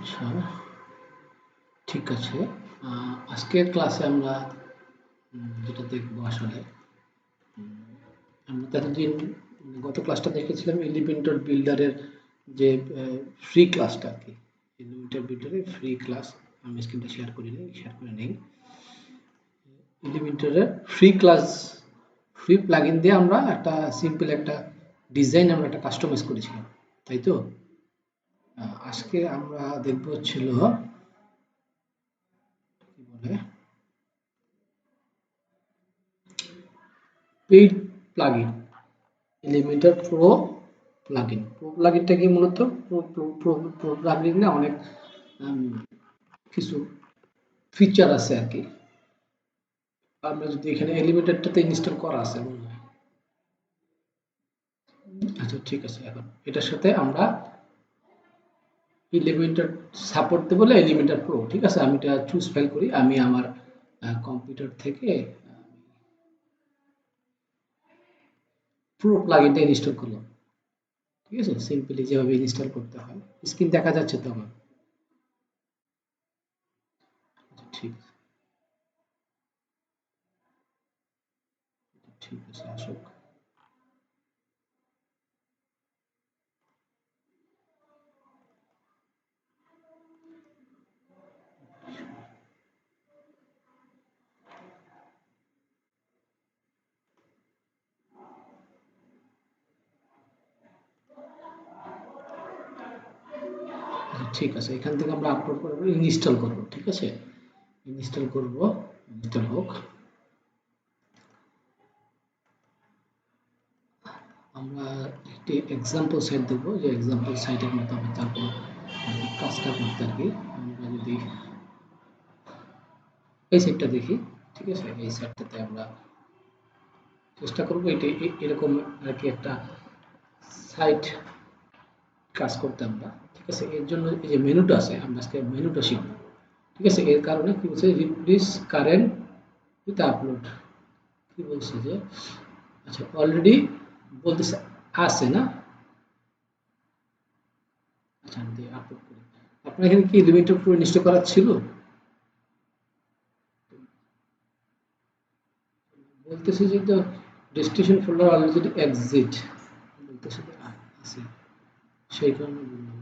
আচ্ছা, ঠিক আছে। আজকের ক্লাসে আমরা যেটা দেখবো আসলে আমরা এতদিন গত ক্লাসটা দেখেছিলাম এলিমেন্টর বিল্ডারের যে ফ্রি ক্লাসটা আর কি। এলিমেন্টর বিল্ডারের ফ্রি ক্লাস আমি স্ক্রিনটা শেয়ার করে নেই। এলিমেন্টরের ফ্রি ক্লাস ফ্রি প্লাগইন দিয়ে আমরা একটা সিম্পল একটা ডিজাইন আমরা একটা কাস্টমাইজ করেছিলাম, তাই তো? আজকে আমরা দেখব ছিল কি বলে paid plugin, Elementor pro plugin. Pro প্লাগইনটা কি মূলত প্রো প্লাগইনে অনেক কিছু ফিচার আছে আর কি। আমরা যদি এখানে এলিমেন্টরটাতে ইনস্টল করা আছে মনে হয়। আচ্ছা ঠিক আছে, এখন এটার সাথে আমরা এলিমেন্টর সাপোর্ট দেব বলে এলিমেন্টর প্রো, ঠিক আছে। আমি এটা চুজ ফাইল করি, আমি আমার কম্পিউটার থেকে প্রো প্লাগইনটা ইনস্টল করলাম, ঠিক আছে। সিম্পলি যেভাবে ইনস্টল করতে হয়। স্ক্রিন দেখা যাচ্ছে তো আমার? ঠিক আছে, ঠিক আছে, আসুক। ঠিক আছে, এখান থেকে আমরা আপলোড করবো, ইনস্টল করব, ঠিক আছে। ইনস্টল করব, ইনস্টল হোক। আমরা একটি এক্সাম্পল সাইট দেবো, যে এক্সাম্পল সাইটের মতো আমরা তারপর কাজটা করতে আর কি। আমরা যদি এই সাইটটা দেখি, ঠিক আছে, এই সাইটটাতে আমরা চেষ্টা করবো এটা এরকম আর কি একটা সাইট কাজ করতে আমরা, ঠিক আছে। এর জন্য এই যে মেনুটা আছে, আমরা আজকে মেনুটা শিখবো, ঠিক আছে। এর কারণে কি বলছে, রিপ্লেস কারেন্ট উইথ আপলোড, কি বলছে যে আচ্ছা অলরেডি বলতেছে আছে না। আচ্ছা আমি আপলোড করি। আপনার এখানে কি এলিমেন্টর প্রো ইনস্টল করা ছিল? বলতেছে যে তো ডেস্টিনেশন ফোল্ডার অলরেডি এক্সিট, বলতেছে যে আছে, সেই কারণে বললাম।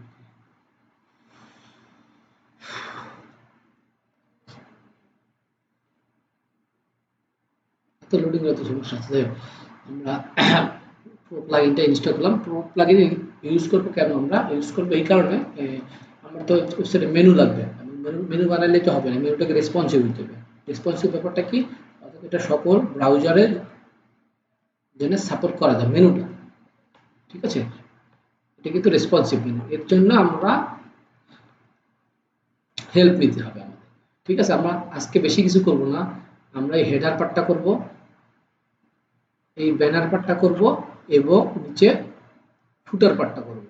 তো লোডিং এর তো সমস্যা আছে। আমরা প্রো প্লাগইনটা ইনস্টল করলাম। প্রো প্লাগইন ইউজ করবো কেন? আমরা ইউজ করবো এই কারণে, আমার তো ওয়েবসাইটে মেনু লাগবে। মেনু বানাইলে তো হবে না, মেনুটাকে রেসপন্সিভ হতে হবে। রেসপন্সিভ ব্যাপারটা কি? অর্থাৎ এটা সকল ব্রাউজারে যেন সাপোর্ট করা যায় মেনুটা, ঠিক আছে। এটা কিন্তু রেসপন্সিভ মেনু, এর জন্য আমরা হেল্প নিতে হবে আমাদের, ঠিক আছে। আমরা আজকে বেশি কিছু করব না, আমরা এই হেডার পার্টটা করব, এই ব্যানার পার্টটা করব, এবং নিচে ফুটার পার্টটা করব,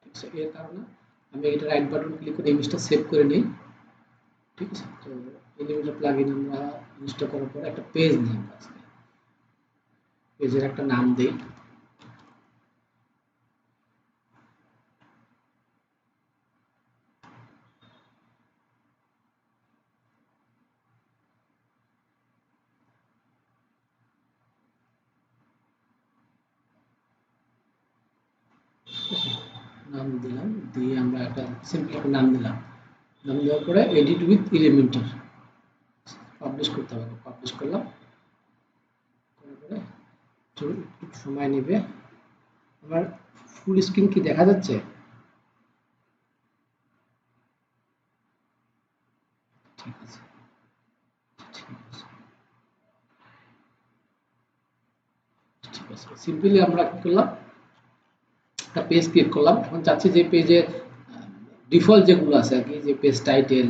ঠিক আছে। এর কারণে আমি এটা রাইট বাটন ক্লিক করে ইমেজটা সেভ করে নিই, ঠিক আছে। তো এলিমেন্টর প্লাগইন আমরা ইনস্টল করার পরে একটা পেজ নিই, আমরা আজকে পেজের একটা নাম দেই। নাম দিলাম, দিয়ে আমরা একটা সিম্পল একটা নাম দিলাম। নাম দেওয়ার পরে এডিট উইথ এলিমেন্টর পাবলিশ করতে হবে, পাবলিশ করলাম। তারপরে একটু সময় নেবে। আমার ফুল স্ক্রিন কি দেখা যাচ্ছে? ঠিক আছে, ঠিক আছে, ঠিক আছে। সিম্পলি আমরা কি করলাম, একটা পেজ ক্রিয়েট করলাম। এখন চাচ্ছি যে পেজের ডিফল্ট যেগুলো আছে আর কি, যে পেজ টাইটেল,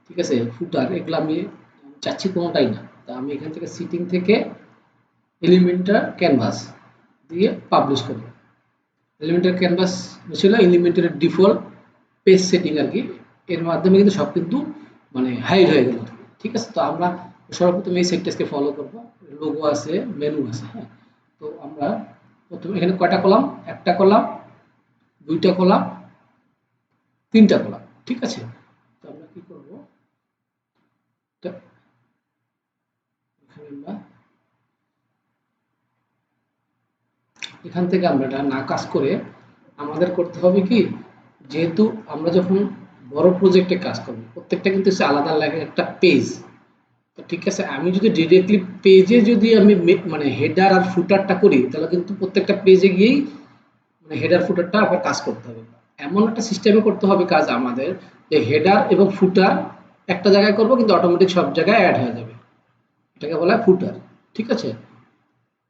ঠিক আছে, ফুটার, এগুলো আমি চাচ্ছি কোনোটাই না। তা আমি এখান থেকে সিটিং থেকে এলিমেন্টার ক্যানভাস দিয়ে পাবলিশ করব। এলিমেন্টার ক্যানভাস ছিল এলিমেন্টারের ডিফল্ট পেজ সেটিং আর কি। এর মাধ্যমে কিন্তু সব কিন্তু মানে হাইড হয়ে গেল, ঠিক আছে। তো আমরা সর্বপ্রথম এই সেটটাকে ফলো করব। লোগো আছে, মেনু আছে, হ্যাঁ। তো আমরা প্রথমে এখানে কয়টা কলাম, একটা কলাম, দুইটা কলাম, তিনটা কলাম, ঠিক আছে। তো আমরা কি করব, এখান থেকে আমরা এটা না কাজ করে আমাদের করতে হবে কি, যেহেতু আমরা যখন বড় প্রজেক্টে কাজ করব প্রত্যেকটা কিন্তু আলাদা লাগে একটা পেজ। তো ঠিক আছে, আমি যদি ডিরেক্টলি পেজে যদি আমি মানে হেডার আর ফুটারটা করি তাহলে কিন্তু প্রত্যেকটা পেজে গিয়েই মানে হেডার ফুটারটা আবার কাজ করতে হবে। এমন একটা সিস্টেমে করতে হবে কাজ আমাদের, যে হেডার এবং ফুটার একটা জায়গায় করব কিন্তু অটোমেটিক সব জায়গায় অ্যাড হয়ে যাবে, এটাকে বলা হয় ফুটার, ঠিক আছে।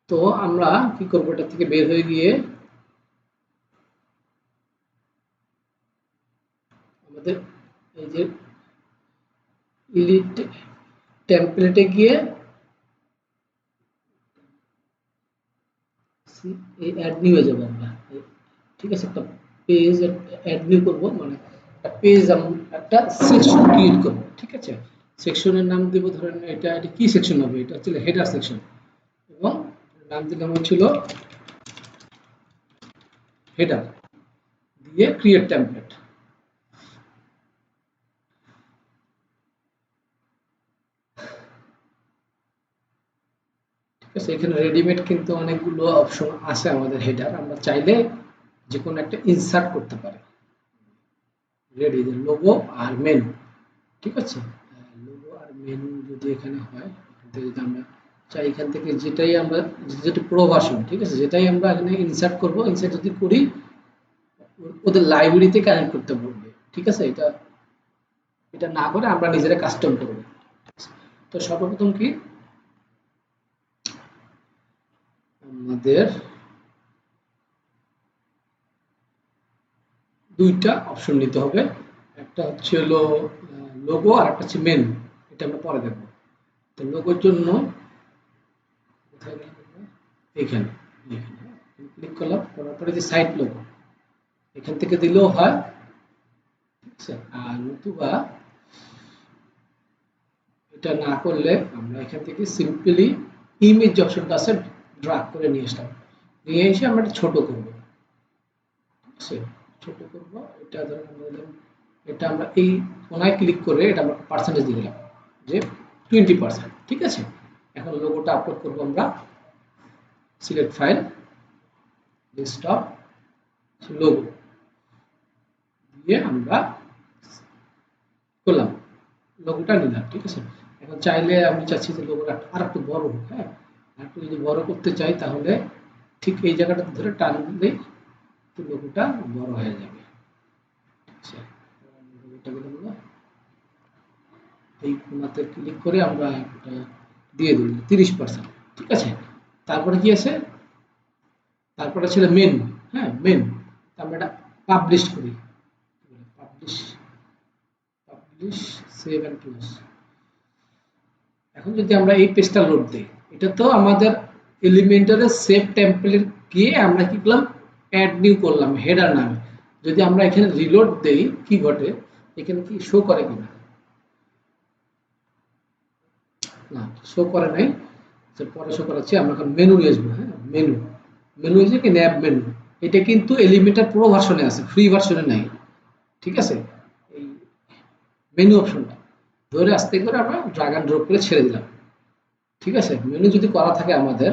তো আমরা কি করব, এটা থেকে বের হয়ে গিয়ে আমাদের এই যে ইলিট টেমপ্লেটে গিয়ে এই অ্যাড নিউ এ যাব আমরা, ঠিক আছে। একটা পেজ অ্যাড নিউ করব, মানে একটা পেজ একটা সেকশন ক্রিয়েট করব, ঠিক আছে। সেকশনের নাম দেব, ধরেন এটা কি সেকশন হবে, এটা হচ্ছে হেডার সেকশন, এবং নাম দিলাম হচ্ছিল হেডার, দিয়ে ক্রিয়েট টেমপ্লেট। ঠিক আছে, এখানে রেডিমেড কিন্তু অনেকগুলো অপশন আছে আমাদের হেডার, আমরা চাইলে যে কোনো একটা ইনসার্ট করতে পারি। রেডি লোগো আর মেনু, ঠিক আছে। লোগো আর মেনু যদি এখানে হয়, যদি আমরা চাই এখান থেকে যেটাই আমরা, যেটা প্রো ভার্সন, ঠিক আছে, যেটাই আমরা এখানে ইনসার্ট করব, ইনসার্ট যদি করি ওদের লাইব্রেরিতে কানেক্ট করতে বলবে, ঠিক আছে। এটা এটা না করে আমরা নিজেরা কাস্টম করব। তো সর্বপ্রথম কি আমাদের দুইটা অপশন নিতে হবে, একটা হচ্ছে হলো লোগো আর একটা হচ্ছে মেনু, এটা আমরা পরে দেখবো। তো লোগোর জন্য কোথায় গেল, এখানে এখানে ক্লিক করলাম, করার পরে যে সাইট লোগো এখান থেকে দিলেও হয়, ঠিক আছে। আর নতুবা এটা না করলে আমরা এখান থেকে সিম্পলি ইমেজ অপশনটা আছে ড্রাগ করে নিয়ে আসলাম, নিয়ে এসে আমরা এটা ছোট করব, ঠিক আছে। ছোট করব, এটা ধরেন আমরা দিলাম, এটা আমরা এই কোনায় ক্লিক করে এটা আমরা পার্সেন্টেজ দিয়ে দিলাম যে 20%, ঠিক আছে। এখন লোগোটা আপলোড করব আমরা, সিলেক্ট ফাইল, ডেস্কটপ, লোগো দিয়ে আমরা করলাম, লোগোটা নিলাম, ঠিক আছে। এখন চাইলে আমি চাচ্ছি যে লোগোটা আর একটু বড় হোক, হ্যাঁ, আর একটু যদি বড় করতে চাই তাহলে ঠিক এই জায়গাটা ধরে টান দিলেই লোগোটা বড় হয়ে যাবে, ঠিক আছে। লোগোটাকে আমরা এই কোণাতে ক্লিক করে আমরা দিয়ে দিই 30%, ঠিক আছে। তারপরে কি আছে, তারপরে ছিল মেন, হ্যাঁ মেন, আমরা এটা পাবলিশ করি, publish, publish, save and close. এখন যদি আমরা এই পেজটা লোড দিই, এটা তো আমাদের এলিমেন্টারের সেভ টেমপ্লেট গিয়ে আমরা কি করলাম, অ্যাড নিউ করলাম হেডার নামে। যদি আমরা এখানে রিলোড দেই কি ঘটে, এখানে কি শো করে কিনা, না শো করে নাই, পরে শো করাচ্ছি। আমরা এখন মেনু নিয়ে আসবো, হ্যাঁ মেনু, মেনু এসে কি ন্যাব মেনু, এটা কিন্তু এলিমেন্টার প্রো ভার্সনে আছে, ফ্রি ভার্সনে নাই, ঠিক আছে। এই মেনু অপশনটা ধরে আস্তে করে আমরা ড্রাগ অ্যান্ড ড্রপ করে ছেড়ে দিলাম, ঠিক আছে। মেনু যদি করা থাকে আমাদের,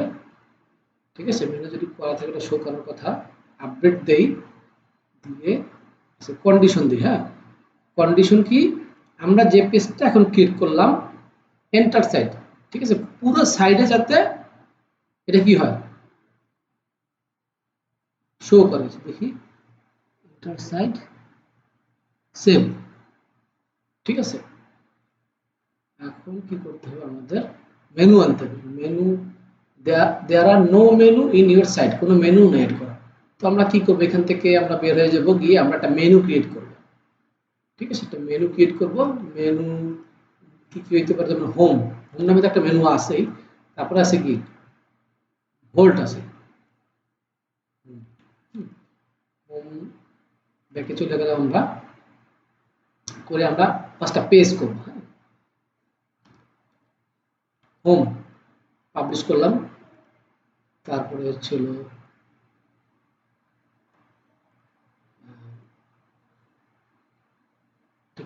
ঠিক আছে, মেনু যদি করা থাকে এটা শো করার কথা, আপডেট দেই, দিয়ে কন্ডিশন দিই, হ্যাঁ কন্ডিশন কি, আমরা যে পেজটা এখন ক্লিক করলাম এন্টার সাইড, ঠিক আছে, পুরো সাইডে যাতে এটা কি হয় শো করে, দেখি এন্টার সাইড সেভ, ঠিক আছে। এখন কি করতে হবে আমাদের, মেনু আনতে হবে, menu, there are no menu in your site, কোনো মেনু নেই এড করা। তো আমরা কি করবো, এখান থেকে আমরা বের হয়ে যাব, গিয়ে আমরা একটা মেনু ক্রিয়েট করব, ঠিক আছে। একটা মেনু ক্রিয়েট করব, মেনু কি কি হইতে পারে, যেমন হোম, হোম নামে তো একটা মেনু আছেই, তারপরে আছে কি ভোল্ট আছে, হোম ব্যাকে চলে গেলাম আমরা, করে আমরা পাঁচটা পেজ করব, হ্যাঁ হোম পাবলিশ করলাম, তারপরে হচ্ছিল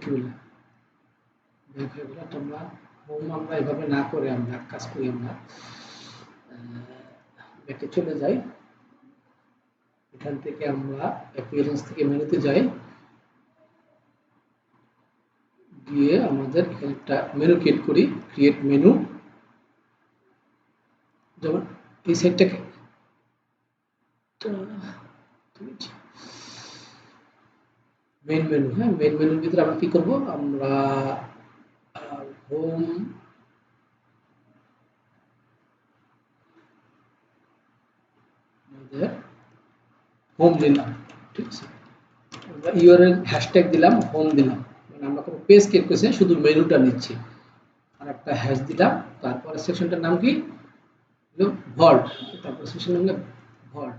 কি বলে ব্যাক হয়ে গেল। আমরা হোম আমরা এভাবে না করে আমরা কাজ করি, আমরা ব্যাকে চলে যাই। এখান থেকে আমরা অ্যাপিয়ারেন্স থেকে মেনুতে যাই, গিয়ে আমাদের এখানে একটা মেনু ক্রিয়েট করি, ক্রিয়েট মেনু। যেমন এই সাইটটাকে মেইন মেনু, হ্যাঁ মেইন মেনুর ভিতরে আমরা কি করব, আমরা হোম আমাদের হোম দিলাম, ঠিক আছে। আমরা ইউআরএল হ্যাশট্যাগ দিলাম, হোম দিলাম, মানে আমরা কোনো পেজ ক্রিয়েট করছি শুধু মেনুটা নিচ্ছি। আর একটা হ্যাশ দিলাম, তারপরে সেকশনটার নাম কি ভল্ট, তারপরে সেকশন নাম ভল্ট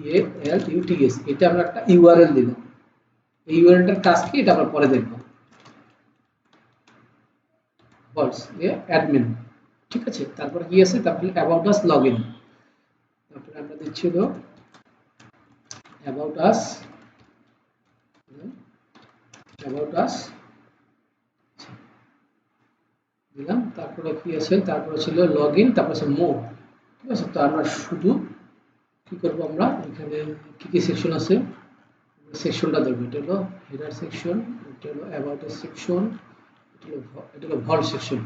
VALUTS। এটা আমরা একটা ইউআরএল দিলাম। এই ইউআরএলটার কাজ কি এটা আমরা পরে দেখব। ভল্টস অ্যাডমিন, ঠিক আছে। তারপরে কি আছে, তারপরে অ্যাবাউট আস লগইন, তারপরে আমরা দিচ্ছি হলো অ্যাবাউট আস, অ্যাবাউট আস দিলাম। তারপরে কি আছে, তারপরে ছিল লগইন, তারপরে আছে মোর, ঠিক আছে। তো আমরা শুধু কি করব, আমরা এখানে কি কি সেকশন আছে সেকশনটা দেখব। এটা হলো হেডার সেকশন, এটা হলো অ্যাবাউট আস সেকশন, এটা হলো ভল্ট সেকশন।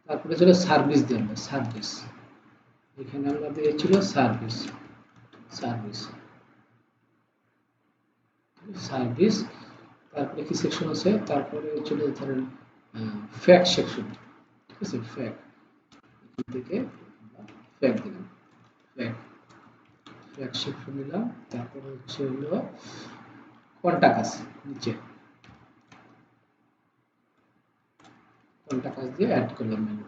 তারপরে ছিল সার্ভিস, দিয়ে আমরা সার্ভিস, এখানে আমরা দিয়েছিল সার্ভিস, সার্ভিস, সার্ভিস। তারপরে কি সেকশন আছে, তারপরে ছিল ধরেন ফ্যাক্ট সেকশন, ঠিক আছে। ফ্যাক্ট, এখান থেকে ফ্যাক্ট দিলাম, ফ্যাক্ট, ফ্যাক্ট সেকশন দিলাম। তারপরে হচ্ছে হলো কন্টাক্ট আছে নিচে, কন্টাক্ট দিয়ে অ্যাড করলাম মেনু,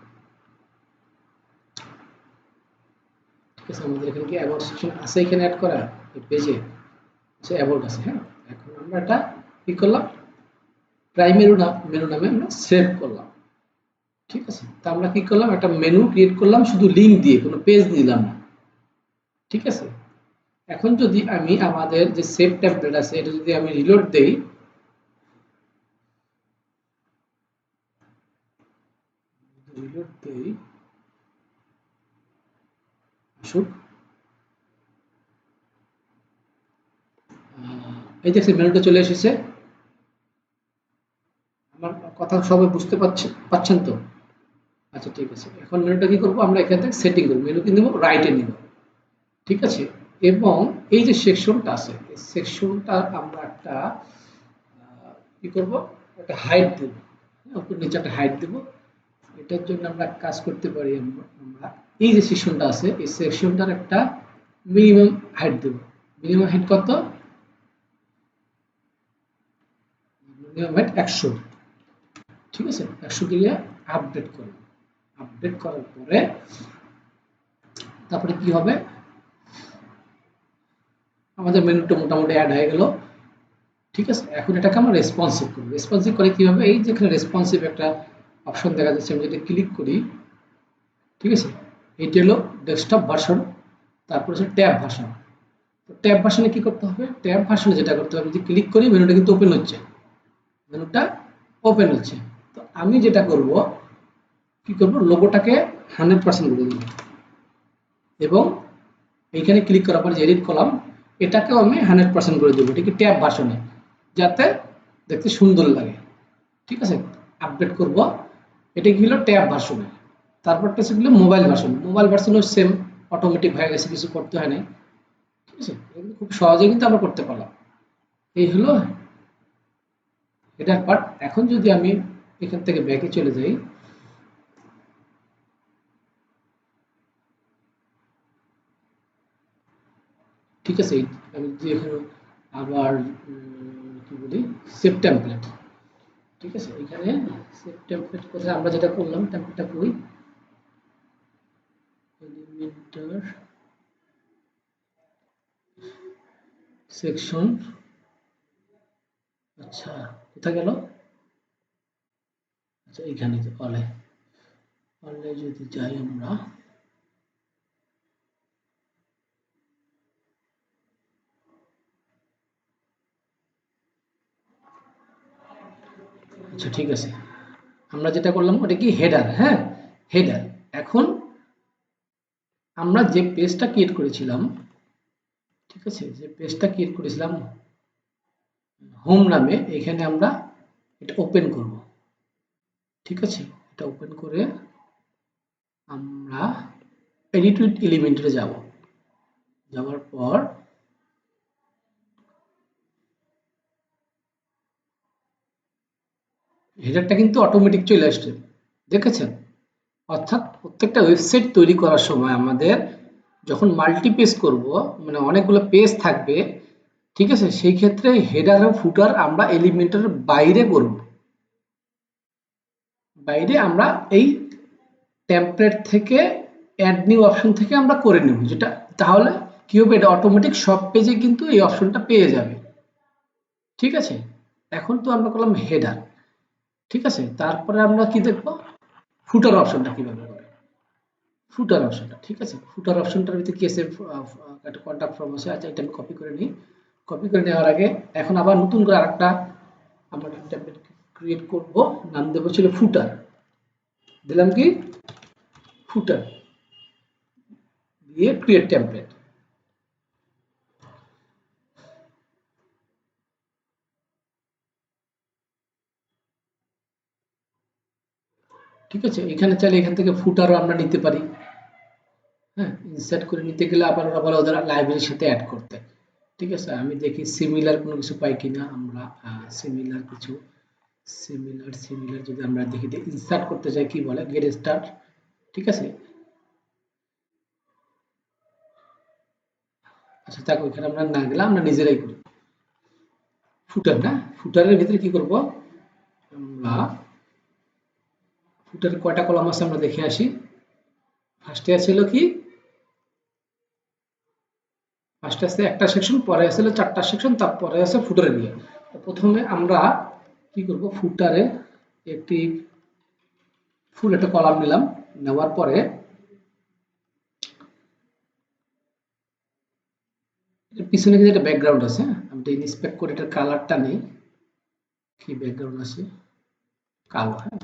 ঠিক আছে। আমাদের এখানে কি অ্যাবাউট সেকশন আছে, এখানে অ্যাড করা এই পেজে আছে, অ্যাবাউট আছে, হ্যাঁ। এখন আমরা এটা কি করলাম, প্রাইমারি মেনু নামে আমরা সেভ করলাম, ঠিক আছে। তা আমরা কি করলাম, একটা মেনু ক্রিয়েট করলাম শুধু লিংক দিয়ে, কোনো পেজ দিলাম না, ঠিক আছে। এখন যদি আমি আমাদের যে সেভ টেমপ্লেট আছে এটা যদি আমি রিলোড দেই, রিলোড দেই, আসুক, এই দেখছি মেনুটা চলে এসেছে। আমার কথা সবাই বুঝতে পাচ্ছেন তো? আচ্ছা ঠিক আছে। এখন মেনুটা কি করব, আমরা এখান থেকে সেটিং করব, মেনু কিন্তু রাইটে নিব, ঠিক আছে। এবং এই যে সেকশনটা আছে এই সেকশনটা আমরা একটা কি করব, একটা হাইট দেব, উপর নিচে একটা হাইট দেব। এটার জন্য আমরা কাজ করতে পারি, আমরা এই যে সেকশনটা আছে এই সেকশনটার একটা মিনিমাম হাইট দেব। মিনিমাম হাইট কত, মিনিমাম হাইট 100, ঠিক আছে। 100 দিলে আপডেট করব, আপডেট করার পরে তারপরে কি হবে, আমাদের মেনুটা মোটামুটি অ্যাড হয়ে গেল, ঠিক আছে। এখন এটাকে আমরা রেসপন্সিভ করব। রেসপন্সিভ করে কিভাবে, এই যে এখানে রেসপন্সিভ একটা অপশন দেখা যাচ্ছে, আমি যদি ক্লিক করি, ঠিক আছে। এইটা হলো ডেস্কটপ ভার্সন, তারপর হচ্ছে ট্যাব ভার্সন। তো ট্যাব ভার্সনে কি করতে হবে, ট্যাব ভার্সনে যেটা করতে হবে, যদি ক্লিক করি মেনুটা কিন্তু ওপেন হচ্ছে, মেনুটা ওপেন হচ্ছে। তো আমি যেটা করব, কি করব, লোগোটাকে 100% করে দেব এবং এইখানে ক্লিক করার পর যে এডিট কলাম এটাকেও আমি 100% করে দেবো, ঠিক ট্যাব ভার্সনে, যাতে দেখতে সুন্দর লাগে, ঠিক আছে। আপডেট করব, এটা কি হলো ট্যাব ভার্সনে। তারপরটা ছিল মোবাইল ভার্সন, মোবাইল ভার্সনও সেম, অটোমেটিক হয়ে গেছে, কিছু করতে হয় নাই, ঠিক আছে। খুব সহজে কিন্তু আমরা করতে পারলাম। এই হলো এটার পার্ট। এখন যদি আমি এখান থেকে ব্যাকে চলে যাই, ঠিক আছে। আমি যদি এখানে আবার কি বলি, সেভ টেমপ্লেট, ঠিক আছে। এখানে সেভ টেমপ্লেট কোথায়, আমরা যেটা করলাম টেমপ্লেটটা কই, এলিমেন্টার সেকশন, আচ্ছা কোথায় গেল, আচ্ছা এইখানে অলে, অলে যদি যাই আমরা, আচ্ছা ঠিক আছে, আমরা যেটা করলাম ওটা কি হেডার, হ্যাঁ হেডার। এখন আমরা যে পেজটা ক্রিয়েট করেছিলাম, ঠিক আছে, যে পেজটা ক্রিয়েট করেছিলাম হোম নামে, এখানে আমরা এটা ওপেন করব, ঠিক আছে। এটা ওপেন করে আমরা এডিট উইথ এলিমেন্টরে যাব, যাওয়ার পর হেডারটা কিন্তু অটোমেটিক চলে আসছে, দেখেছেন। অর্থাৎ প্রত্যেকটা ওয়েবসাইট তৈরি করার সময় আমাদের যখন মাল্টি পেজ করব, মানে অনেকগুলো পেজ থাকবে, ঠিক আছে, সেই ক্ষেত্রে হেডার ও ফুটার আমরা এলিমেন্টের বাইরে করব, বাইরে আমরা এই টেমপ্লেট থেকে অ্যাড নিউ অপশন থেকে আমরা করে নেব, যেটা তাহলে কি হবে, এটা অটোমেটিক সব পেজে কিন্তু এই অপশনটা পেয়ে যাবে, ঠিক আছে। এখন তো আমরা করলাম হেডার, ঠিক আছে, তারপরে আমরা কি দেখব, ফুটার অপশনটা কিভাবে করে, ফুটার অপশনটা, ঠিক আছে। ফুটার অপশনটার ভিতরে কি আছে, একটা কন্টাক্ট ফর্ম আছে। আচ্ছা এটা আমি কপি করে নিই। কপি করে নেওয়ার আগে এখন আবার নতুন করে আরেকটা আমরা টেমপ্লেট ক্রিয়েট করব, নাম দেবো ছিল ফুটার, দিলাম কি ফুটার, দিয়ে ক্রিয়েট টেমপ্লেট। ঠিক আছে, এখানে চাইলে এখান থেকে ফুটারও আমরা নিতে পারি, হ্যাঁ। ইনসার্ট করে নিতে গেলে আবার ওরা বলে ওদের লাইব্রেরির সাথে অ্যাড করতে, ঠিক আছে। আমি দেখি সিমিলার কোনো কিছু পাই কিনা আমরা, সিমিলার কিছু, সিমিলার যদি আমরা দেখি, ইনসার্ট করতে চাই কি বলে গেট স্টার্ট, ঠিক আছে। আচ্ছা থাক, ওইখানে আমরা না গেলাম, আমরা নিজেরাই করি। ফুটার না, ফুটারের ভিতরে কি করব আমরা, ফুটারে কয়টা কলাম আছে আমরা দেখে আসি। ফার্স্টে ছিল কি, ফার্স্টে আছে একটা সেকশন, পরে আছে চারটা সেকশন, তারপরে আছে ফুটারে নিয়ে। প্রথমে আমরা কি করব, ফুটারে একটি ফুল একটা কলাম নিলাম, নেওয়ার পরে পিছনে কিন্তু একটা ব্যাকগ্রাউন্ড আছে, আমি এটা ইন্সপেক্ট করে এটার কালারটা নেই, কি ব্যাকগ্রাউন্ড আছে, কালো, হ্যাঁ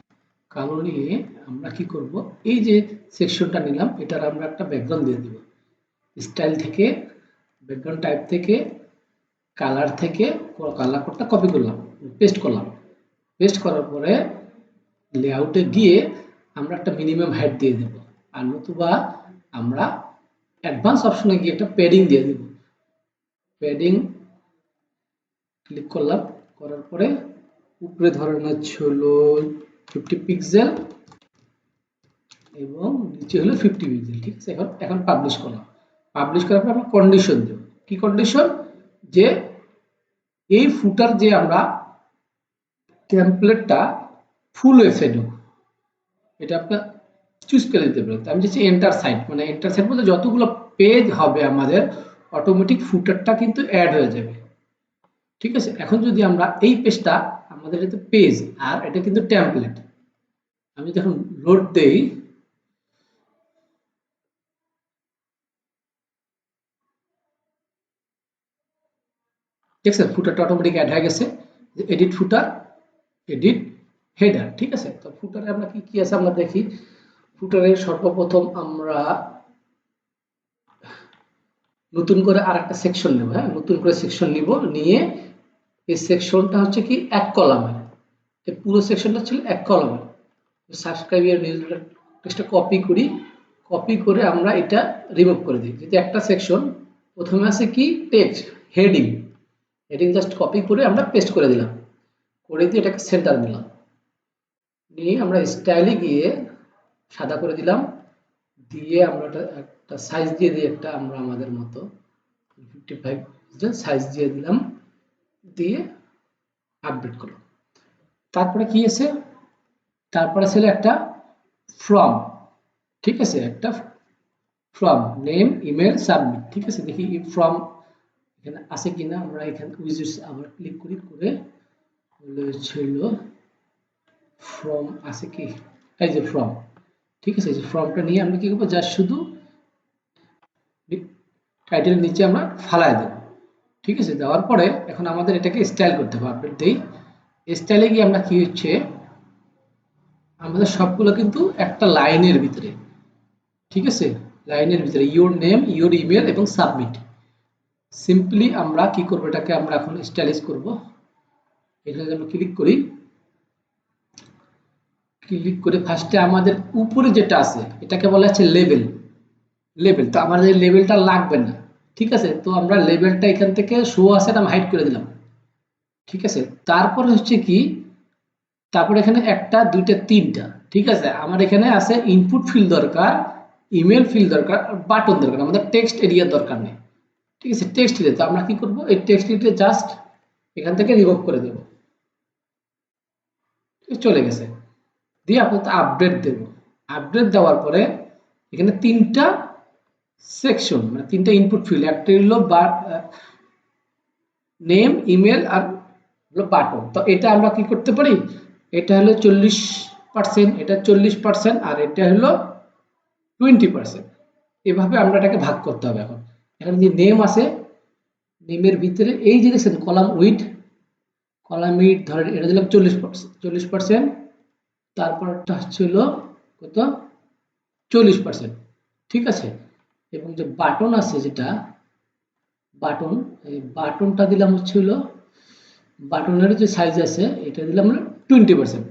কালো নিয়ে আমরা কি করব, এই যে সেকশনটা নিলাম এটার আমরা একটা ব্যাকগ্রাউন্ড দিয়ে দিব, স্টাইল থেকে, ব্যাকগ্রাউন্ড টাইপ থেকে, কালার থেকে, কালার কোডটা কপি করলাম, পেস্ট করলাম। পেস্ট করার পরে লেআউটে গিয়ে আমরা একটা মিনিমাম হাইট দিয়ে দেব, আর নতুবা আমরা অ্যাডভান্স অপশনে গিয়ে একটা প্যাডিং দিয়ে দেব। প্যাডিং ক্লিক করলাম, করার পরে উপরে ধরে নিচ্ছে হলো 50 পিক্সেল এবং নিচে হলো 50 পিক্সেল, ঠিক আছে। এখন এখন পাবলিশ করলাম, পাবলিশ করার পর আমরা কন্ডিশন দেব, কি কন্ডিশন, যে এই ফুটার যে আমরা টেমপ্লেটটা ফুল ওয়েবসাইট হোক, এটা আপনার চুজ করে দিতে পারেন। আমি চাইছি এন্টার সাইট, মানে এন্টার সাইট বলতে যতগুলো পেজ হবে আমাদের অটোমেটিক ফুটারটা কিন্তু অ্যাড হয়ে যাবে, ঠিক আছে। এখন যদি আমরা এই পেজটা, আমাদের এটা পেজ আর এটা কিন্তু টেমপ্লেট, আমি যখন লোড দেই, দেখছেন ফুটারটা অটোমেটিক অ্যাড হয়ে গেছে, এডিট ফুটার, এডিট হেডার, ঠিক আছে। তো ফুটারে আমরা কি কি আছে আমরা দেখি। ফুটারে সর্বপ্রথম আমরা নতুন করে আর একটা সেকশন নেব, হ্যাঁ নতুন করে সেকশন নিব, নিয়ে এই সেকশনটা হচ্ছে কি এক কলামের, এই পুরো সেকশনটা ছিল এক কলামের। সাবস্ক্রাইব ইয়ার নিউজলেটার টেক্সটটা কপি করি, কপি করে আমরা এটা রিমুভ করে দিই। যদি একটা সেকশন প্রথমে আছে কি text heading, heading just copy করে আমরা পেস্ট করে দিলাম, করে দিয়ে এটাকে সেন্টার নিলাম, নিয়ে আমরা স্টাইলে গিয়ে সাদা করে দিলাম, দিয়ে আমরা একটা সাইজ দিয়ে দিই, একটা আমরা আমাদের মতো 55 সাইজ দিয়ে দিলাম, দিয়ে আপডেট করলাম। তারপরে কি আছে, তারপরে ছিল একটা ফ্রম, ঠিক আছে, একটা ফ্রম নেম ইমেল সাবমিট, ঠিক আছে। দেখি ফ্রম এখানে আছে কিনা, আমরা এখানে উইজেটস আবার ক্লিক করি, করে ছিল ফ্রম আছে কি, এই যে ফ্রম, ঠিক আছে। এই যে ফর্মটা নিয়ে আমরা কি করবো, জাস্ট শুধু টাইটেলের নিচে আমরা ফালায় দেব, ঠিক আছে। দেওয়ার পরে এখন আমাদের এটাকে স্টাইল করতে হবে, আপডেট দেই, স্টাইলে গিয়ে আমরা কি হচ্ছে আমাদের সবগুলো কিন্তু একটা লাইনের ভিতরে, ঠিক আছে, লাইনের ভিতরে ইওর নেম, ইওর ইমেল এবং সাবমিট। সিম্পলি আমরা কি করব, এটাকে আমরা এখন স্টাইলিশ করব। এখানে আমরা ক্লিক করি, ক্লিক করে ফার্স্টে আমাদের উপরে যেটা আছে এটাকে বলা হচ্ছে লেবেল। লেবেল তো আমাদের লেবেলটা লাগবে না, ঠিক আছে, তো আমরা লেবেলটা এখান থেকে শো আছে আমি হাইড করে দিলাম, ঠিক আছে। তারপর হচ্ছে কি, তারপর এখানে একটা দুইটা তিনটা, ঠিক আছে, আমার এখানে আছে ইনপুট ফিল্ড দরকার, ইমেল ফিল্ড দরকার, বাটন দরকার, আমাদের টেক্সট এরিয়ার দরকার নেই, ঠিক আছে। টেক্সট এরিয়া তো আমরা কি করব, এই টেক্সট এরিয়া জাস্ট এখান থেকে রিমুভ করে দেব, চলে গেছে। দিয়ে আপনার আপডেট দেব, আপডেট দেওয়ার পরে এখানে তিনটা সেকশন মানে তিনটা ইনপুট ফিল্ড, একটা হলো নেম, ইমেল আর হলো বাটন। তো এটা আমরা কি করতে পারি, এটা হলো 40%, এটা 40%, আর এটা হলো 20%। এভাবে আমরা এটাকে ভাগ করতে হবে। এখন এখানে যে নেম আছে, নেমের ভিতরে এই যে দেখছেন কলাম উইথ, কলাম উইথ ধরেন এটা দিলাম 40%, তারপরটা ছিল কত 40%, ঠিক আছে। এবং যে বাটন আছে যেটা বাটন, এই বাটনটা দিলাম হচ্ছে হলো বাটনের যে সাইজ আছে এটা দিলাম 20%,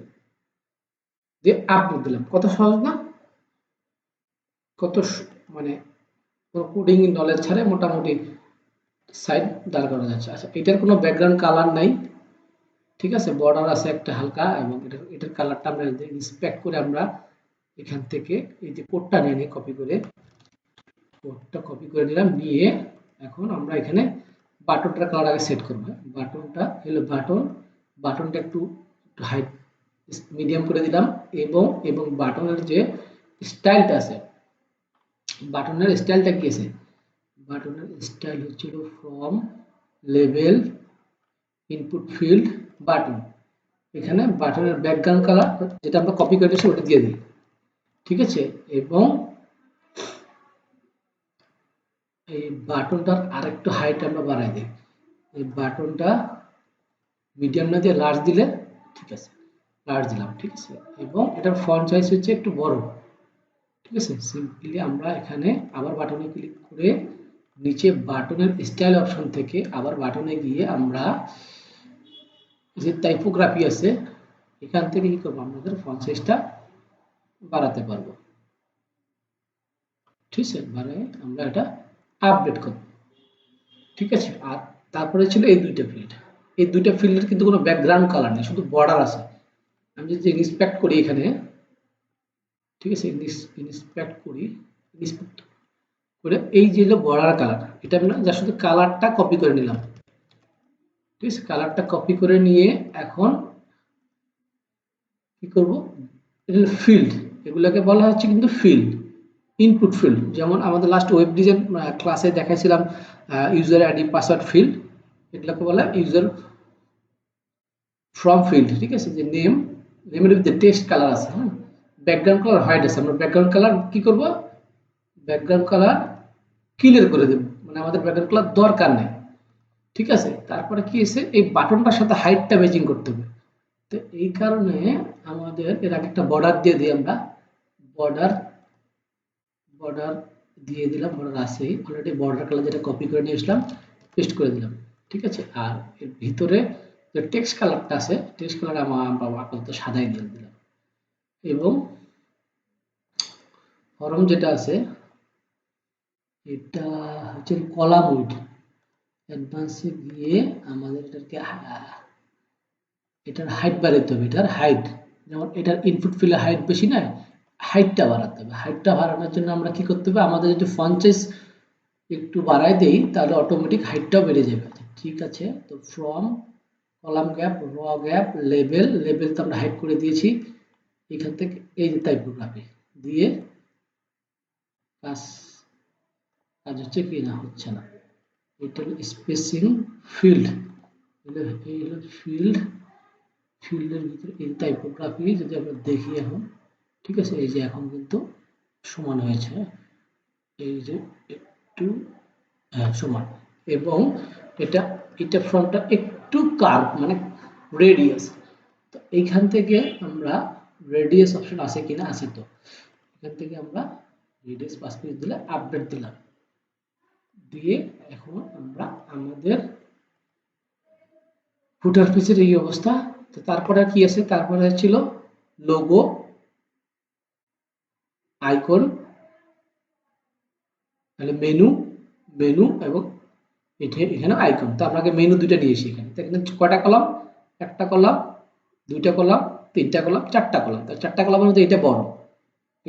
দিয়ে আপডেট দিলাম। কত সহজ না, কত মানে কোডিং নলেজ ছাড়া মোটামুটি সাইড দাঁড় করা যাচ্ছে। আচ্ছা, এটার কোনো ব্যাকগ্রাউন্ড কালার নাই, ঠিক আছে, বর্ডার আছে একটা হালকা, এবং এটার কালারটা আমরা ইন্সপেক্ট করে আমরা এখান থেকে এই যে কোডটা নিয়ে নিই, কপি করে কোডটা কপি করে নিলাম, নিয়ে এখন আমরা এখানে বাটনটার কালার আগে সেট করব। বাটনটা হলো বাটনটা একটু হাইট মিডিয়াম করে দিলাম, এবং বাটনের যে স্টাইলটা আছে, বাটনের স্টাইলটা কি আছে, বাটনের স্টাইল হচ্ছিল from, label, input field, button. এখানে বাটনের ব্যাকগ্রাউন্ড কালার যেটা আমরা কপি করে দিয়েছি ওটা দিয়ে দিই, ঠিক আছে। এবং এই বাটনটার আরেকটু হাইট আমরা বাড়াই দিই, এই বাটনটা মিডিয়াম না দিয়ে লার্জ দিলে, ঠিক আছে, লার্জ দিলাম, ঠিক আছে। এবং এটার ফন্ট সাইজ হচ্ছে একটু বড়, ঠিক আছে। সিম্পলি আমরা এখানে আবার বাটনে ক্লিক করে নিচে বাটনের স্টাইল অপশন থেকে আবার বাটনে গিয়ে আমরা যে টাইপোগ্রাফি আছে এখান থেকে কি করবো, আমাদের ফন্ট সাইজটা বাড়াতে পারবো, ঠিক আছে, বাড়াই আমরা এটা আপডেট করব, ঠিক আছে। আর তারপরে ছিল এই দুইটা ফিল্ড, এই দুইটা ফিল্ডের কিন্তু কোনো ব্যাকগ্রাউন্ড কালার নেই, শুধু বর্ডার আছে। আমি যদি ইন্সপেক্ট করি এখানে, ঠিক আছে, ইন্সপেক্ট করি, ইন্সপেক্ট করে এই যে হলো বর্ডার কালার, এটা আমরা যা শুধু কালারটা কপি করে নিলাম, ঠিক আছে। কালারটা কপি করে নিয়ে এখন কি করব, এটা ফিল্ড, এগুলোকে বলা হচ্ছে কিন্তু ফিল্ড, ইনপুট ফিল্ড। যেমন আমাদের লাস্ট ওয়েব ডিজাইন ক্লাসে দেখাইছিলাম ইউজার আইডি পাসওয়ার্ড ফিল্ড, এগুলোকে বলা ইউজার ফ্রম ফিল্ড, ঠিক আছে। যে নেমের ভিতরে টেক্সট কালার আছে, হ্যাঁ, ব্যাকগ্রাউন্ড কালার হোয়াইট আছে, আমরা ব্যাকগ্রাউন্ড কালার কি করব, ব্যাকগ্রাউন্ড কালার ক্লিয়ার করে দেব, মানে আমাদের ব্যাকগ্রাউন্ড কালার দরকার নেই, ঠিক আছে। তারপরে কি আছে, এই বাটনটার সাথে হাইটটা ম্যাচিং করতে হবে। তো এই কারণে আমাদের এর আগে একটা বর্ডার দিয়ে দিই আমরা, বর্ডার বর্ডার দিয়ে দিলাম, বর্ডার আছেই অলরেডি, বর্ডার কালার যেটা কপি করে নিয়ে আসলাম পেস্ট করে দিলাম, ঠিক আছে। আর এর ভিতরে যে টেক্সট কালারটা আছে, টেক্সট কালার আমরা আপাতত সাদাই দিয়ে দিলাম। এবং ফরম যেটা আছে এটা হচ্ছে কলাম উইড, অ্যাডভান্সে গিয়ে আমাদের এটাকে এটার হাইট বাড়াতে হবে, এটার হাইট, যেমন এটার ইনপুট ফিল্ডে হাইট বেশি না, হাইটটা বাড়াতে হবে। হাইটটা বাড়ানোর জন্য আমরা কি করতে হবে, আমাদের যদি ফন্ট সাইজ একটু বাড়াই দেই তাহলে অটোমেটিক হাইটটাও বেড়ে যাবে, ঠিক আছে। তো ফ্রম, কলাম গ্যাপ, র গ্যাপ, লেবেল, লেবেল তো আমরা হাইট করে দিয়েছি, এখান থেকে এই যে টাইপোগ্রাফি দিয়ে কাজ কাজ হচ্ছে কি না হচ্ছে না, এটা হলো স্পেসিং ফিল্ড, এই হলো ফিল্ড, ফিল্ডের ভিতরে এই টাইপোগ্রাফি যদি আমরা দেখি এখন, ঠিক আছে, এই যে এখন কিন্তু সমান হয়েছে, এই যে একটু সমান। এবং এটা এটা ফ্রন্টটা একটু কার্ভ মানে রেডিয়াস, তো এইখান থেকে আমরা রেডিয়াস অপশন আছে কিনা, আছে। তো এখান থেকে আমরা রেডিয়াস 5 পিক্সেল দিলে আপডেট দিলাম, দিয়ে এখন আমরা আমাদের ফুটার পেজের এই অবস্থা। তো তারপরে কি আছে, তারপরে ছিল লোগো, আইকন, তাহলে মেনু, মেনু এবং এখানে আইকন। তো আপনাকে মেনু দুইটা নিয়েছি এখানে। তো এখানে কয়টা কলাম, একটা কলাম, দুইটা কলাম, তিনটা কলাম, চারটা কলাম। তো চারটা কলামের মধ্যে এটা বড়,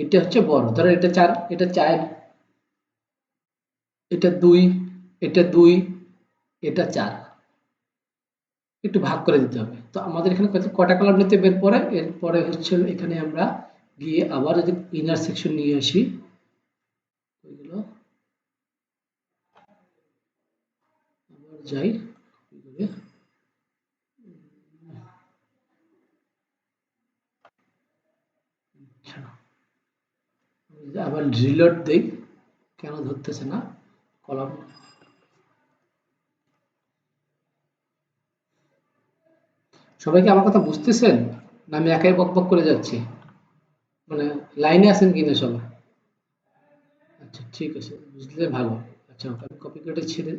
এটা হচ্ছে বড়, ধরো এটা 4, এটা 4, এটা 2, এটা 2, এটা 4, একটু ভাগ করে দিতে হবে। তো আমাদের এখানে কয়টা কলাম নিতে বের পরে, এরপরে হচ্ছে এখানে আমরা গিয়ে আবার যদি ইনার সেকশন নিয়ে আসি, ওইগুলো আবার যাই, আবার রিলোড দেই, কেন ধরতেছে না কলাম। সবাই কি আমার কথা বুঝতেছেন, না আমি একাই বক বক করে যাচ্ছি? মানে লাইনে আছেন কিনা সবাই? আচ্ছা ঠিক আছে, বুঝলে ভালো। আচ্ছা আমি কপি করে ছেড়ে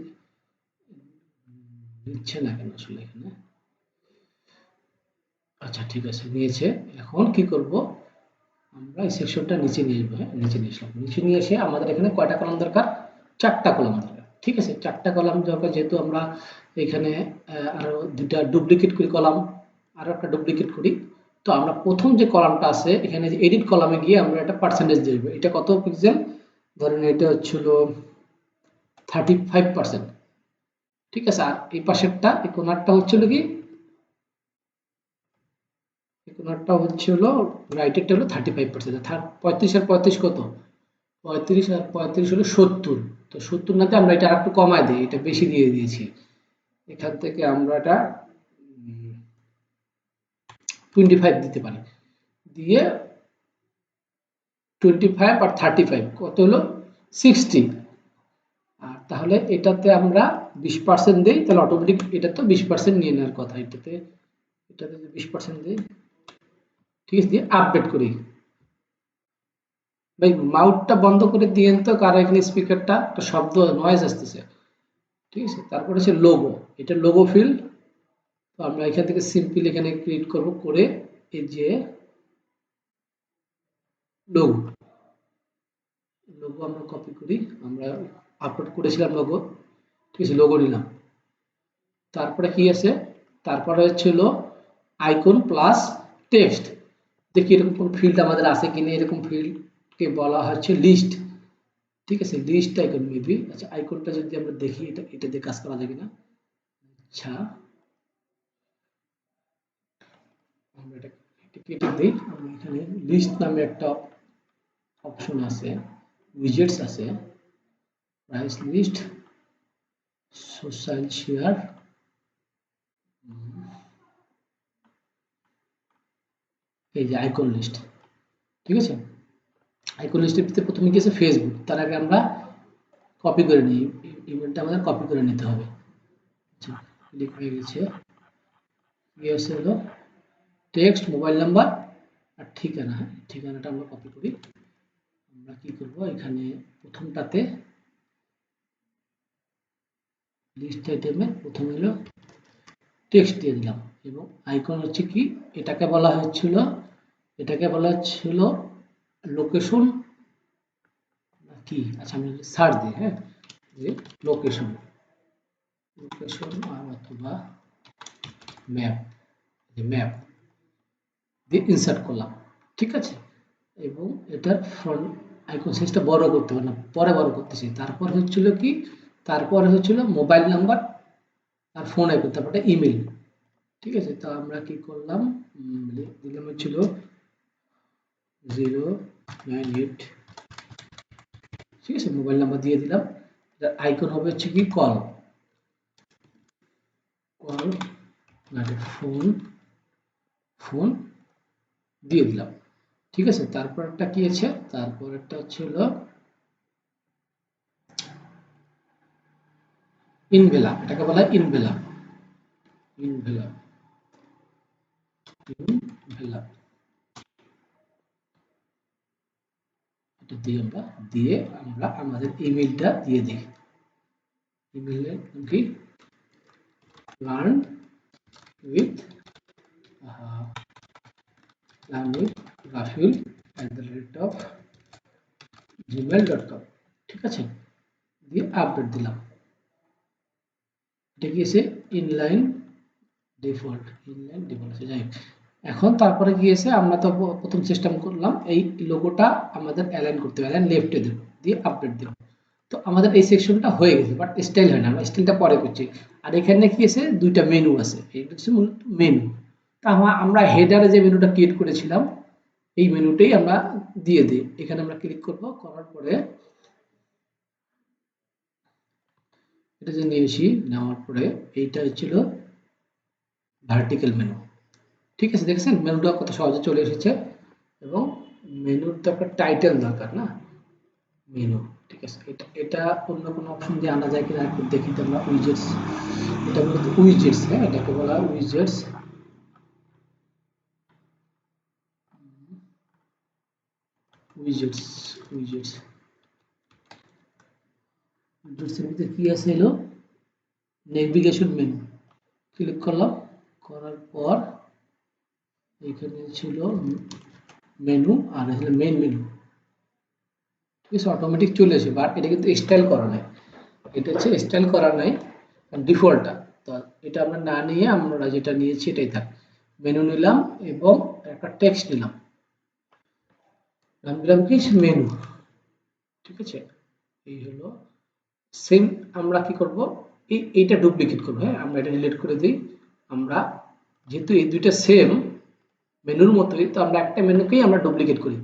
দিচ্ছে না কেন আসলে এখানে। আচ্ছা ঠিক আছে, নিয়েছে। এখন কি করব, আমরা এই সেকশনটা নিচে নিয়ে আসবো। হ্যাঁ, নিচে নিয়ে আসলাম। নিচে নিয়ে এসে আমাদের এখানে কয়টা কলাম দরকার, চারটা কলাম দরকার। ঠিক আছে, চারটা কলাম দরকার, যেহেতু আমরা এখানে আরো দুটা ডুপ্লিকেট করি কলাম, আরো একটা ডুপ্লিকেট করি। তো আমরা প্রথম যে কলামটা আছে এখানে, যে এডিট কলামে গিয়ে আমরা একটা পার্সেন্টেজ দিয়ে দেবো। এটা কত পিক্সেল, ধরেন এটা হচ্ছিল 35%। ঠিক আছে, আর এই পাশেরটা, এই কোনারটা হচ্ছিল কি, এই কোনারটা হচ্ছে হলো, রাইটেরটা হলো 35%। 35 আর 35 কত, 35 আর 35 হলো 70। তো 70 নাতে আমরা এটা একটু কমায় দিই, এটা বেশি দিয়ে দিয়েছি। এখান থেকে আমরা এটা 25 দিতে পারি। দিয়ে 25 আর 35 কত হলো, 60। আর তাহলে এটাতে আমরা 20% দিই, তাহলে অটোমেটিক এটা তো 20% নিয়ে নেওয়ার কথা। এটাতে এটাতে 20% দিই, ঠিক আছে, দিয়ে আপডেট করি। ভাই মাউথটা বন্ধ করে দিয়েন তো, কারণ এখানে স্পিকারটা একটা শব্দ নয়েজ আসতেছে। ঠিক আছে, তারপরে হচ্ছে লোগো, এটা লোগো ফিল্ড। তো আমরা এখান থেকে সিম্পল এখানে ক্রিয়েট করব, করে এই যে লোগো, লোগো আমরা কপি করি, আমরা আপলোড করেছিলাম লোগো। ঠিক আছে, লোগো নিলাম। তারপরে কি আছে, তারপরে হচ্ছিল আইকন প্লাস টেক্সট। দেখি এরকম কোন ফিল্ড আমাদের আছে কিনা, এরকম ফিল্ডকে বলা হচ্ছে লিস্ট। ঠিক আছে, লিস্ট আইকন মেবি। আচ্ছা আইকনটা যদি আমরা দেখি, এটা দিয়ে কাজ করা যায় কিনা। আচ্ছা আমরা এটা কেটে দিই। আমরা এখানে লিস্ট নামে একটা অপশন আছে, উইজেটস আছে, প্রাইস লিস্ট, সোশ্যাল শেয়ার, এই যে আইকন লিস্ট। ঠিক আছে, আইকন লিস্টের ভিতরে প্রথমে কি আছে, ফেসবুক। তার আগে আমরা কপি করে নিই, ইমেলটা আমাদের কপি করে নিতে হবে। আচ্ছা ক্লিক হয়ে গেছে। কি আছে হলো টেক্সট, মোবাইল নাম্বার আর ঠিকানা। হ্যাঁ, ঠিকানাটা আমরা কপি করি। আমরা কি করব, এখানে প্রথমটাতে লিস্ট আইটেমে প্রথমে হলো টেক্সট দিয়ে দিলাম, এবং আইকন হচ্ছে কি, এটাকে বলা হচ্ছিল, এটাকে বলা হচ্ছিল লোকেশন কি। আচ্ছা আমি সার্চ দিই, হ্যাঁ, যে লোকেশন, লোকেশন অথবা ম্যাপ, যে ম্যাপ দিয়ে ইনসার্ট করলাম। ঠিক আছে, এবং এটার ফ্রন্ট আইকন সাইজটা বড় করতে হবে না, পরে বড় করতেছি। তারপর হচ্ছিল কি, তারপরে হচ্ছিল মোবাইল নাম্বার আর ফোন আইকন, তারপরে ইমেল। ঠিক আছে, তো আমরা কি করলাম, দিলাম হচ্ছিল 098। ঠিক আছে, মোবাইল নাম্বার দিয়ে দিলাম। আইকন হবে হচ্ছে কি কল, কল না ফোন, ফোন দিয়ে দিলাম। ঠিক আছে, তারপর একটা কি আছে, তারপর একটা হচ্ছে হলো ইনভেলাপ, এটাকে বলা হয় ইনভেলাপ, ইনভেলাপ। envelope এটা দিয়ে আমরা আমাদের ইমেলটা দিয়ে দিই। ইমেলের কি learn with Raful@gmail.com, ঠিক আছে, দিয়ে আপডেট দিলাম। এটা কি এসে ইনলাইন ডিফল্ট যাই। এখন তারপরে গিয়েছে আমরা তো প্রথম সিস্টেম করলাম এই লোগোটা আমাদের অ্যালাইন করতে হবে, অ্যালাইন লেফটে দেব, দিয়ে আপডেট দেব। তো আমাদের এই সেকশনটা হয়ে গেছে, বাট স্টাইল হয় না, আমরা স্টাইলটা পরে করছি। আর এখানে কি আছে, দুইটা মেনু আছে, এইটা হচ্ছে মূলত মেনু। তা আমরা হেডারে যে মেনুটা ক্রিয়েট করেছিলাম এই মেনুটাই আমরা দিয়ে দিই। এখানে আমরা ক্লিক করব, করার পরে এটা যে নিয়েছি, নেওয়ার পরে এইটা হচ্ছিল ভার্টিক্যাল মেনু, ঠিক আছে, দেখছেন মেনুটা কত সহজে চলে এসেছে। এবং মেনুর তো একটা টাইটেল দরকার না, মেনু, ঠিক আছে। এটা এটা অন্য কোনো অপশন দিয়ে আনা যায় কিনা একটু দেখি তো আমরা। উইজেটস, এটা মূলত উইজেটস, হ্যাঁ এটাকে বলা হয় উইজেটস। উইজেটস উইজেটস উইজেটসের ভিতরে কি আছে এলো, নেভিগেশন মেনু, ক্লিক করলাম, করার পর এখানে ছিল মেনু আর এখানে মেইন মেনু, ঠিক আছে, অটোমেটিক চলে আসে। বাট এটা কিন্তু স্টাইল করা নাই, এটা হচ্ছে স্টাইল করা নাই ডিফল্টটা। তো এটা আমরা না নিয়ে আমরা যেটা নিয়েছি এটাই থাক। মেনু নিলাম এবং একটা টেক্সট নিলাম, নাম দিলাম কি মেনু, ঠিক আছে। এই হলো সেম। আমরা কি করব, এইটা ডুপ্লিকেট করব, হ্যাঁ আমরা এটা ডিলিট করে দিই। আমরা যেহেতু এই দুইটা সেম মেনুর মতোই, তো আমরা একটা মেনুকেই আমরা ডুপ্লিকেট করি।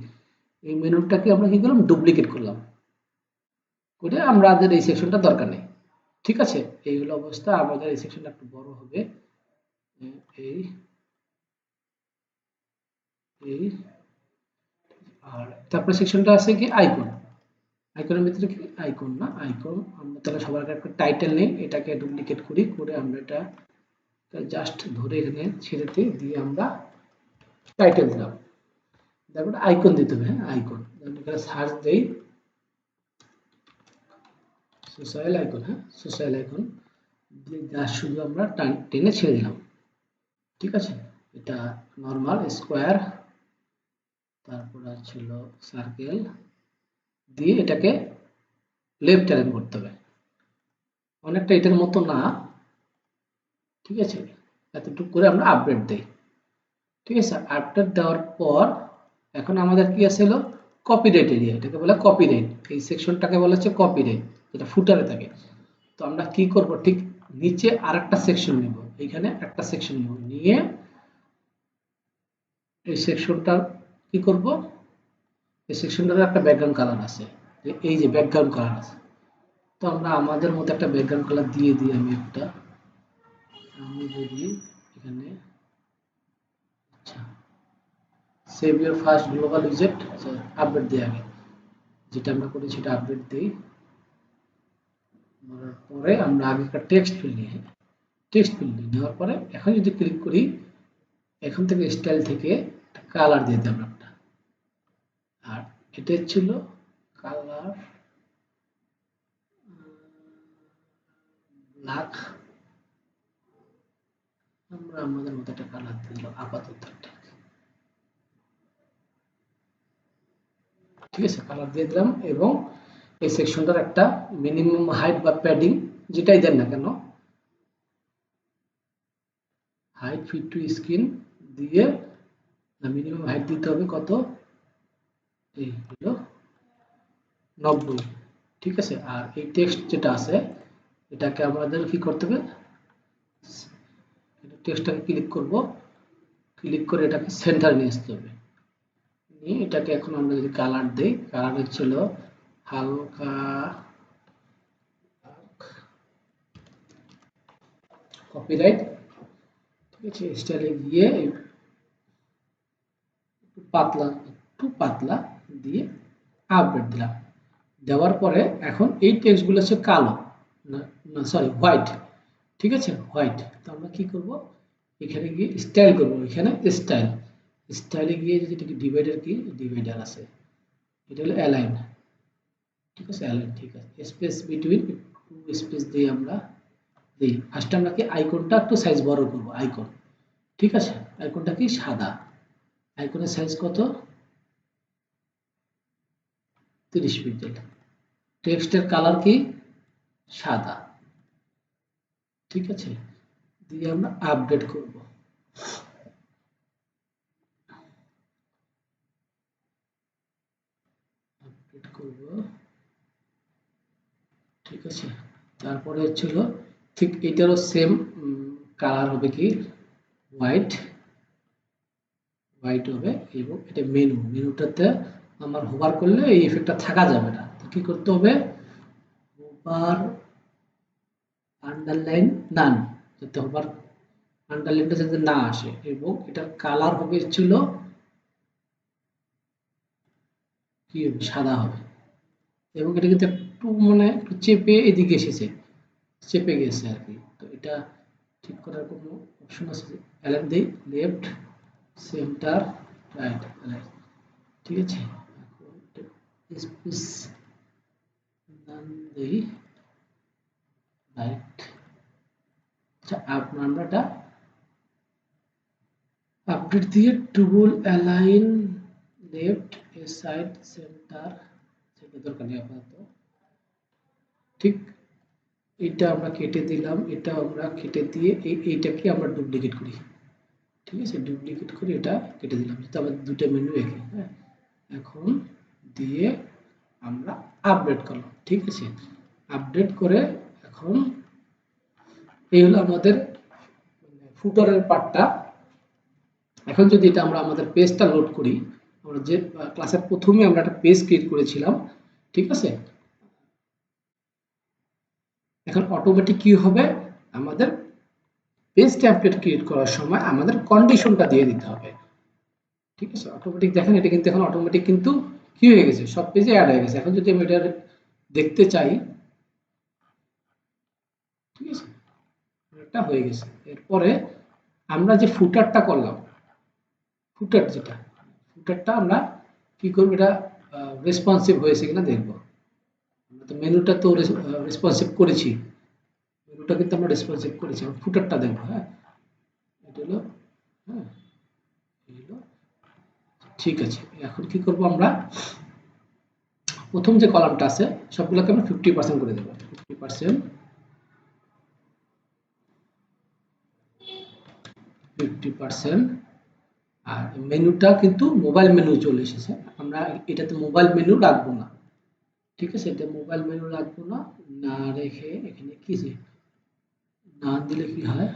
এই মেনুটাকে আমরা কি করলাম, ডুপ্লিকেট করলাম, করে আমাদের এই সেকশনটা দরকার নেই, ঠিক আছে। এই হলো অবস্থা। আমাদের এই সেকশনটা একটু বড় হবে, এই এই আর তারপরে সেকশনটা আছে কি আইকন। আইকনের ভিতরে কি আইকন না, আইকন আমরা তাহলে সবার আগে একটা টাইটেল নেই, এটাকে ডুপ্লিকেট করি, করে আমরা এটা জাস্ট ধরে এখানে ছেড়েতে দিয়ে আমরা টাইটেল দিলাম। তারপরে আইকন দিতে হবে, হ্যাঁ আইকন, এখানে সার্চ দেই সোশ্যাল আইকন, হ্যাঁ সোশ্যাল আইকন দিয়ে জাস্ট শুধু আমরা টেনে ছেড়ে দিলাম, ঠিক আছে। এটা নর্মাল স্কোয়ার, তারপর ছিল সার্কেল, দিয়ে এটাকে লেফট অ্যালাইন করতে হবে, অনেকটা এটার মতো না, ঠিক আছে। এতটুকু করে আমরা আপডেট দেই, ঠিক আছে। আপডেট দেওয়ার পর এখন আমাদের কি আছে হলো কপিরাইট এরিয়া, এটাকে বলে কপিরাইট, এই সেকশনটাকে বলা হচ্ছে কপিরাইট, যেটা ফুটারে থাকে। তো আমরা কি করব, ঠিক নিচে আরেকটা সেকশন নেব, এখানে একটা সেকশন নেব, নিয়ে এই সেকশনটা কি করব, এই সেকশনটার একটা ব্যাকগ্রাউন্ড কালার আছে, এই যে ব্যাকগ্রাউন্ড কালার আছে। তো আমরা আমাদের মতো একটা ব্যাকগ্রাউন্ড কালার দিয়ে দিই। আমি যদি এখানে আচ্ছা সেভ ইউর ফার্স্ট গ্লোবাল উইজেট, আপডেট দিই আগে, যেটা আমরা করি সেটা আপডেট দিই। পরে আমরা আগে একটা টেক্সট ফিল্ড নিই, টেক্সট ফিল্ড নেওয়ার পরে এখন যদি ক্লিক করি, এখন থেকে স্টাইল থেকে কালার দিয়ে দিই আমরা একটা, আর এটা ছিল কালার ব্ল্যাক, আমরা আমাদের মতো একটা কালার দিলাম আপাতত একটা, ঠিক আছে, কালার দিয়ে দিলাম। এবং এই সেকশনটার একটা মিনিমাম হাইট বা প্যাডিং যেটাই দেন না কেন, হাইট ফিট টু স্ক্রিন দিয়ে মিনিমাম হাইট দিতে হবে কত, এই হলো 90, ঠিক আছে। আর এই টেক্সট যেটা আছে এটাকে আমাদের কি করতে হবে, টেক্সটটাকে ক্লিক করব, ক্লিক করে এটাকে সেন্টার নিয়ে আসতে হবে, নিয়ে এটাকে এখন আমরা যদি কালার দেই, কালার হচ্ছিল হালকা কপিরাইট, ঠিক আছে, স্টাইলে গিয়ে একটু পাতলা দিয়ে আপডেট দিলাম। দেওয়ার পরে এখন এই টেক্সটগুলো হচ্ছে কালো, না সরি হোয়াইট, ঠিক আছে হোয়াইট। তো আমরা কি করব, এখানে গিয়ে স্টাইল করব, এখানে স্টাইল, স্টাইলে গিয়ে যেটা কি ডিভাইডার, কি ডিভাইডার আছে, এটা হলো অ্যালাইন, ঠিক আছে অ্যালাইন, ঠিক আছে। স্পেস বিটুইন, টু স্পেস দিয়ে আমরা দিই। ফার্স্টে আমরা কি আইকনটা একটু সাইজ বড় করব, আইকন, ঠিক আছে। আইকনটা কি সাদা, আইকনের সাইজ কত, 30 পিক্সেল। টেক্সটের কালার কি সাদা, ঠিক আছে। দিয়ে আমরা আপডেট করব, আপডেট করব, ঠিক আছে। তারপরে হচ্ছিল ঠিক এটারও সেম কালার হবে কি হোয়াইট, হোয়াইট হবে। এবং এটা মেনু, মেনুটাতে আমার হোভার করলে এই ইফেক্টটা থাকা যাবে না, তো কি করতে হবে, হোভার আন্ডারলাইন নান, যাতে হোভার আন্ডারলাইনটা যাতে না আসে। এবং এটার কালার হবে ছিল কি হবে, সাদা হবে। এবং এটা কিন্তু একটু মানে একটু চেপে এদিকে এসেছে, চেপে গেছে আর কি। তো এটা ঠিক করার কোনো অপশন আছে, অ্যালাইন দেই, লেফট সেন্টার রাইট, ঠিক আছে। এখন স্পেস নাম দেই রাইট। আচ্ছা আমরা এটা আপডেট দিয়ে টুল অ্যালাইন লেফট এ সাইড সেন্টার, সেটা দরকার নেই আপাতত। ঠিক এটা আমরা কেটে দিলাম, এটা আমরা কেটে দিয়ে এইটাকে আমরা ডুপ্লিকেট করি, ঠিক আছে। ডুপ্লিকেট করে এটা কেটে দিলাম, যেহেতু আমাদের দুটো মেনু একই। হ্যাঁ, এখন দিয়ে আমরা আপডেট করলাম, ঠিক আছে। আপডেট করে এখন এই হলো আমাদের ফুটারের পার্টটা। এখন যদি এটা আমরা আমাদের পেজটা লোড করি, আমরা যে ক্লাসের প্রথমে আমরা একটা পেজ ক্রিয়েট করেছিলাম, ঠিক আছে। এখন অটোমেটিক কি হবে, আমাদের পেজ টেমপ্লেট ক্রিয়েট করার সময় আমাদের কন্ডিশনটা দিয়ে দিতে হবে, ঠিক আছে। অটোমেটিক দেখেন এটা কিন্তু এখন অটোমেটিক কিন্তু কি হয়ে গেছে, সব পেজে অ্যাড হয়ে গেছে। এখন যদি আমি এটা দেখতে চাই, ঠিক আছে, এটা হয়ে গেছে। এরপরে আমরা যে ফুটারটা করলাম, ফুটার যেটা, ফুটারটা আমরা কি করব, এটা রেসপন্সিভ হয়েছে কিনা দেখবো। আমরা তো মেনুটা তো রেসপন্সিভ করেছি, মেনুটা কিন্তু আমরা রেসপন্সিভ করেছি। আমরা ফুটারটা দেখবো। হ্যাঁ, এটা হলো, হ্যাঁ এই হলো, ঠিক আছে। এখন কি করব, আমরা প্রথম যে কলামটা আছে সবগুলোকে আমরা 50% করে দেবো, 50%, 50%। আর মেনুটা কিন্তু মোবাইল মেনু চলে এসেছে, আমরা এটাতে মোবাইল মেনু রাখবো না, ঠিক আছে। এটা মোবাইল মেনু রাখবো না, না রেখে এখানে কি যে না দিলে কি হয়,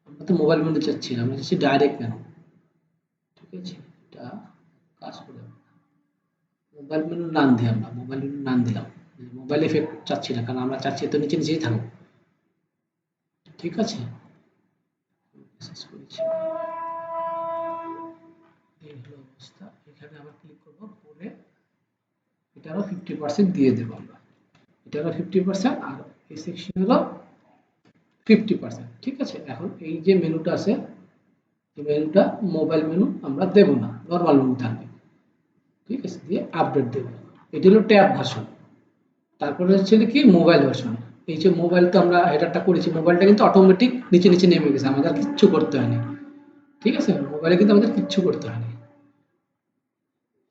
আমরা তো মোবাইল মেনু চাচ্ছি না, আমরা চাচ্ছি ডাইরেক্ট মেনু, ঠিক আছে। এটা কাজ করে, মোবাইল মেনু নাম দিই, আমরা মোবাইল মেনু নাম দিলাম, মোবাইল এফেক্ট চাচ্ছি না, কারণ আমরা চাচ্ছি তো নিচে নিচেই থাকুক, ঠিক আছে। শেষ করেছি, এই হলো অবস্থা। এখানে আবার ক্লিক করবো, করে এটারও 50% দিয়ে দেবো আমরা, এটারও 50%, আর এই সেকশনেরও 50%, ঠিক আছে। এখন এই যে মেনুটা আছে, এই মেনুটা মোবাইল মেনু আমরা দেব না, নর্মাল মেনু থাকবে, ঠিক আছে। দিয়ে আপডেট দেব, এটা হলো ট্যাব ভার্সন। তারপরে হচ্ছে কি মোবাইল ভার্সন, এই যে মোবাইল তো আমরা হেডারটা করেছি, মোবাইলটা কিন্তু অটোমেটিক নিচে নিচে নেমে গেছে, আমাদের কিচ্ছু করতে হয়নি, ঠিক আছে। মোবাইলে কিন্তু আমাদের কিচ্ছু করতে হয়নি।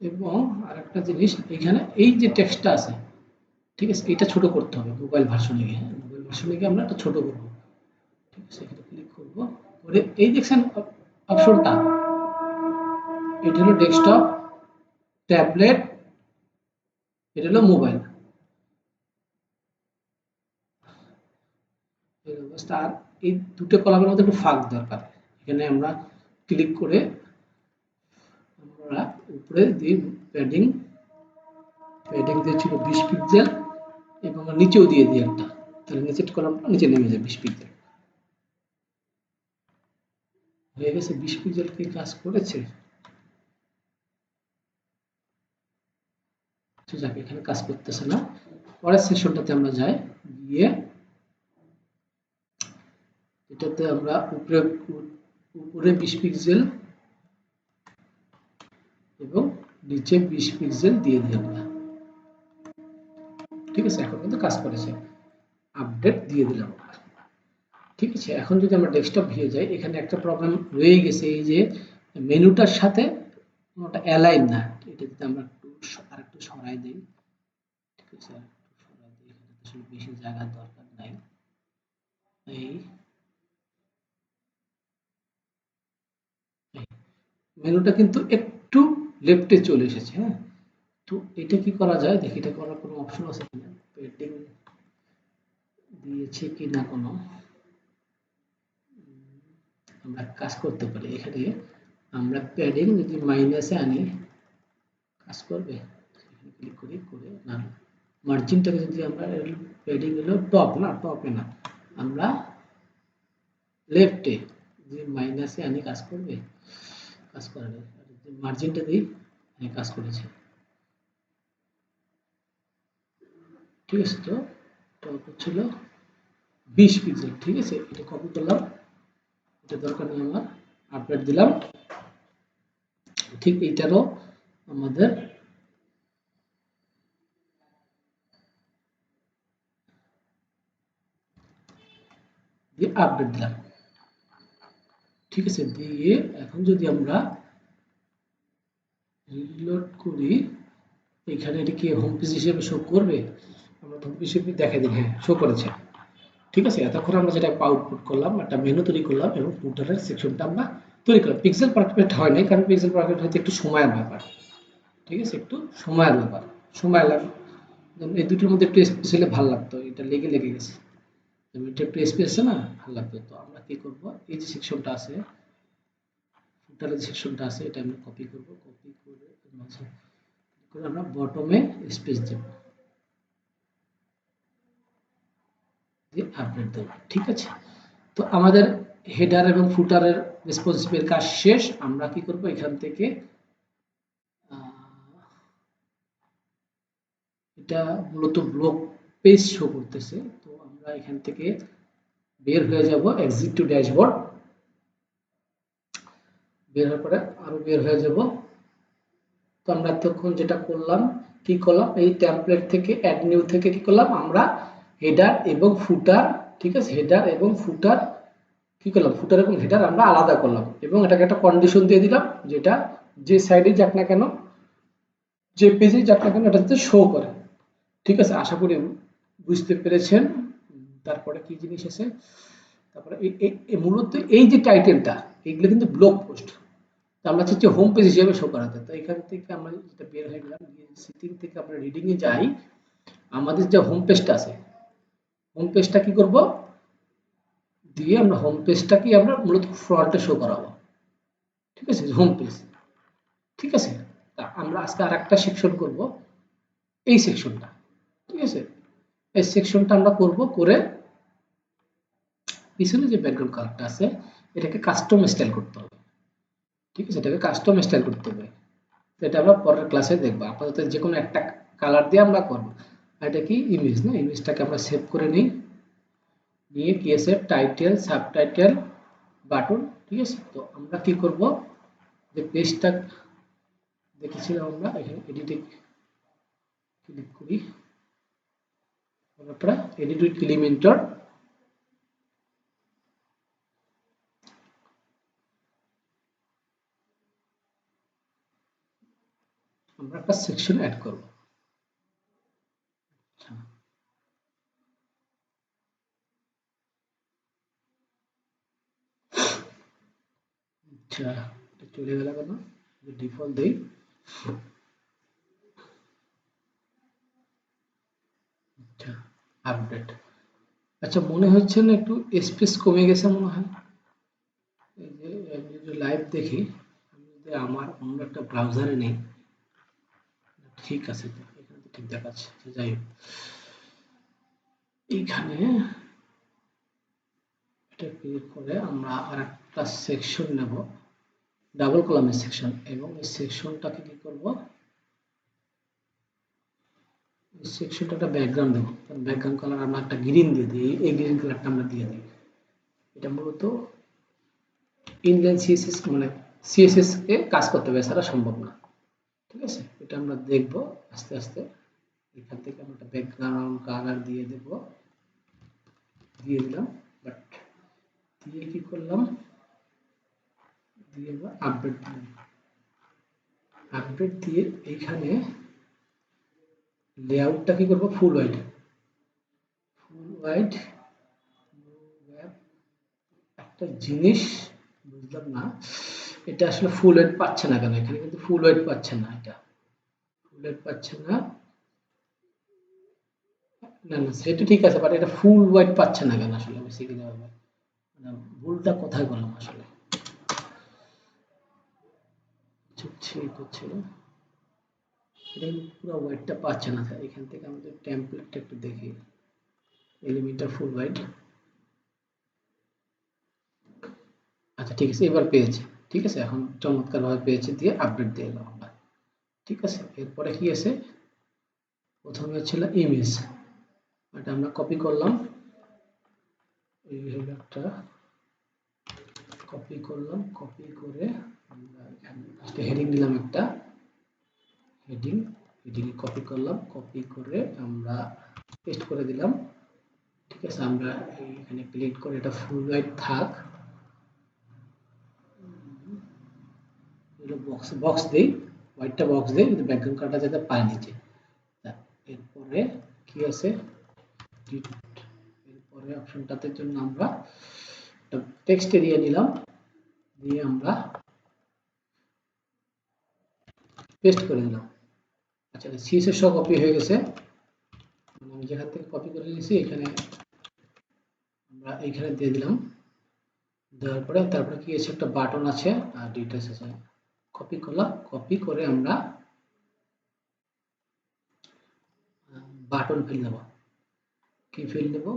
এবং আরেকটা জিনিস, এখানে এই যে টেক্সটটা আছে, ঠিক আছে, এটা ছোট করতে হবে মোবাইল ভার্সনে গিয়ে। হ্যাঁ, মোবাইল ভার্সনে গিয়ে আমরা এটা ছোট করব, ঠিক আছে। এখানে ক্লিক করব, করে এই দেখছেন অপশনটা, এটা হলো ডেস্কটপ, ট্যাবলেট, এটা হলো মোবাইল, এই অবস্থা। আর এই দুটো কলামের মধ্যে একটু ফাঁক দরকার, এখানে আমরা ক্লিক করে আমরা উপরে দিই প্যাডিং, প্যাডিং দিয়েছিল 20 পিক্সেল, এবং নিচেও দিয়ে দিই একটা, তাহলে নিচের কলামটা নিচে নেমে যায় 20 পিক্সেল হয়ে গেছে। 20 পিক্সেল কি কাজ করেছে, যাক এখানে কাজ করতেছে না। পরের সেকশনটাতে আমরা যাই, গিয়ে এটাতে আমরা উপরে 20 পিক্সেল এবং নিচে 20 পিক্সেল দিয়ে দিই আমরা। ঠিক আছে, এখন কিন্তু কাজ করেছে, আপডেট দিয়ে দিলাম। ঠিক আছে, এখন যদি আমরা ডেস্কটপ ভিউ যাই, এখানে একটা প্রবলেম রয়ে গেছে, এই যে মেনুটার সাথে ওটা অ্যালাইন না। এটা যদি আমরা আরেকটু সরাই দিই, ঠিক আছে, আরেকটু সরাই দিই, এখানে আসলে বেশি জায়গার দরকার নাই। এই মেনুটা কিন্তু একটু লেফটে চলে এসেছে। হ্যাঁ, তো এটা কি করা যায় দেখি, এটা করার কোনো অপশন আছে কিনা, পেডিং দিয়েছে কিনা কোনো, আমরা কাজ করতে পারি। এখানে আমরা প্যাডিং যদি মাইনাসে আনি, কাজ করবে। এখানে ক্লিক করি, করে না মার্জিনটাকে যদি আমরা, প্যাডিং হলো টপ না, টপে না, আমরা লেফটে যে মাইনাসে আনি, কাজ করবে, কাজ করে না। মার্জিনটা দিই, কাজ করেছে। ঠিক আছে, তো টপ ছিল 20 পিক্সেল। ঠিক আছে, এটা কপি করলাম, এটা দরকার নেই আমার, আপডেট দিলাম। ঠিক এইটারও আমাদের দিয়ে আপডেট দিলাম। ঠিক আছে, দিয়ে এখন যদি আমরা রিলোড করি, এখানে এটা কি হোম পেজ হিসেবে শো করবে? আমরা হোম পেজ হিসেবে দেখা দিই, হ্যাঁ শো করেছে। ঠিক আছে, এতক্ষণ আমরা যেটা আউটপুট করলাম, একটা মেনু তৈরি করলাম এবং ফুটারের সেকশনটা আমরা তৈরি করলাম। পিক্সেল পারফেক্ট হয় নাই, কারণ পিক্সেল পারফেক্ট হতে একটু সময়ের ব্যাপার। ঠিক আছে, একটু সময়ের ব্যাপার, সময় লাগে। এই দুটোর মধ্যে একটু স্পেস হলে ভালো লাগতো, এটা লেগে লেগে গেছে। এটা একটু স্পেস আছে না, ভালো লাগতো। তো আমরা কি করব, এই যে সেকশনটা আছে, ফুটারের সেকশনটা আছে, এটা আমরা কপি করব, কপি করে মাঝে করে আমরা বটমে স্পেস দেব, দিয়ে আপডেট দেব। ঠিক আছে, তো আমাদের হেডার এবং ফুটারের রেসপন্সিভের কাজ শেষ। আমরা কি করব, এখান থেকে এটা মূলত ব্লক পেজ শো করতেছে, তো আমরা এখান থেকে বের হয়ে যাব, এক্সিট টু ড্যাশবোর্ড। বের হওয়ার পরে আরো বের হয়ে যাব। তো আমরা এতক্ষণ যেটা করলাম, কি করলাম, এই টেমপ্লেট থেকে অ্যাড নিউ থেকে কি করলাম, আমরা হেডার এবং ফুটার, ঠিক আছে, হেডার এবং ফুটার কি করলাম, ফুটার এবং হেডার আমরা আলাদা করলাম এবং এটাকে একটা কন্ডিশন দিয়ে দিলাম, যেটা যে সাইডে যাক না কেন, যে পেজে যাক না কেন, এটা যাতে শো করে। ঠিক আছে, আশা করি বুঝতে পেরেছেন। তারপরে কি জিনিস আছে, তারপরে মূলত এই যে টাইটেলটা, এগুলো কিন্তু ব্লগ পোস্ট, আমরা চাচ্ছি হোম পেজ হিসেবে শো করাতে। তো এখান থেকে আমরা যেটা বের হয়ে গেলাম, সেটিং থেকে আমরা রিডিং এ যাই, আমাদের যে হোম পেজটা আছে, হোম পেজটা কি করব, দিয়ে আমরা হোম পেজটাকে আমরা মূলত ফ্রন্টে শো করাবো। ঠিক আছে, হোম পেজ। ঠিক আছে, তা আমরা আজকে আর একটা সেকশন করব, এই সেকশনটা। ঠিক আছে, এই সেকশনটা আমরা করব, করে পিছনে যে ব্যাকগ্রাউন্ড কালারটা আছে, এটাকে কাস্টম স্টাইল করতে হবে। ঠিক আছে, এটাকে কাস্টম স্টাইল করতে হবে, এটা আমরা পরের ক্লাসে দেখব। আপাতত যে কোনো একটা কালার দিয়ে আমরা করব। আর এটা কি ইমেজ না, ইমেজটাকে আমরা সেভ করে নিই, নিয়ে কি আছে, টাইটেল, সাবটাইটেল, বাটন। ঠিক আছে, তো আমরা কি করব, যে পেজটা দেখেছিলাম আমরা, এখানে এডিটে ক্লিক করি, তারপরে এডিট উইথ এলিমেন্টর, আমরা একটা সেকশন অ্যাড করব। আচ্ছা, এটা চলে গেল কেন, ডিফল্ট দেই। আচ্ছা, আপডেট। আচ্ছা, মনে হচ্ছে না একটু স্পেস কমে গেছে মনে হয়। এই যে আমি যদি লাইভ দেখি, আমি যদি আমার অন্য একটা ব্রাউজারে নেই, ঠিক আছে, তো এখানে তো ঠিক দেখাচ্ছে। যাই হোক, এইখানে এটা ক্লিক করে আমরা আর একটা সেকশন নেব, ডাবল কলামের সেকশন, এবং এই সেকশনটাকে কি করব, এই সেকশনটা একটা ব্যাকগ্রাউন্ড দেবো, ব্যাকগ্রাউন্ড কালার আমরা একটা গ্রিন দিয়ে দিই, এই গ্রিন কালারটা আমরা দিয়ে দিই। এটা মূলত ইনলাইন সিএসএস মানে সিএসএস এ কাজ করতে হবে, এছাড়া সম্ভব না। ঠিক আছে, এটা আমরা দেখব আস্তে আস্তে। এখান থেকে আমরা একটা ব্যাকগ্রাউন্ড কালার দিয়ে দেব, দিয়ে দিলাম। বাট দিয়ে কি করলাম, দিয়ে আমরা আপডেট দিলাম। আপডেট দিয়ে এইখানে লেআউটটা কি করব, ফুল হোয়াইট। ফুল হোয়াইট একটা জিনিস বুঝলাম না, এটা আসলে ফুল হোয়াইট পাচ্ছে না কেন? এখানে কিন্তু ফুল হোয়াইট পাচ্ছে না, এটা ফুল হোয়াইট পাচ্ছে না। না না সেটা ঠিক আছে, বাট এটা ফুল হোয়াইট পাচ্ছে না কেন আসলে? বেসিক্যালি মানে ভুলটা কোথায় করলাম আসলে? ঠিক হচ্ছে না, এটা পুরো হোয়াইটটা পাচ্ছে না। এখান থেকে আমাদের টেমপ্লেটটা একটু দেখি, এলিমেন্টার ফুল হোয়াইট। আচ্ছা ঠিক আছে, এবার পেয়েছি। ঠিক আছে, এখন চমৎকার ভাবে পেয়েছি, দিয়ে আপডেট দিয়ে দিলাম আমরা। ঠিক আছে, এরপরে কি আছে, প্রথমে ছিল ইমেজ, এটা আমরা কপি করলাম। এই হলো একটা কপি করলাম, কপি করে আমরা এখানে ফার্স্টে হেডিং দিলাম একটা হেডিং, হেডিং কপি করলাম, কপি করে আমরা পেস্ট করে দিলাম। ঠিক আছে, আমরা এখানে ক্লিক করে এটা ফুল হোয়াইট থাক, বক্স বক্স দেই, হোয়াইটটা বক্স দেই, ব্যাকগ্রাউন্ড কাটা যাতে পায় নিচে। এরপরে কি আছে, এরপরে অপশনটাতে জন্য আমরা একটা টেক্সট এরিয়া নিলাম, দিয়ে আমরা পেস্ট করে দিলাম। আচ্ছা সিএসএস সহ কপি হয়ে গেছে, আমি যেখান থেকে কপি করে নিয়েছি এখানে আমরা এইখানে দিয়ে দিলাম। দেওয়ার পরে তারপরে কি আছে, একটা বাটন আছে আর ডিটেলস আছে, কপি করলাম। কপি করে আমরা বাটন ফিল নেব। কি ফিল নেব,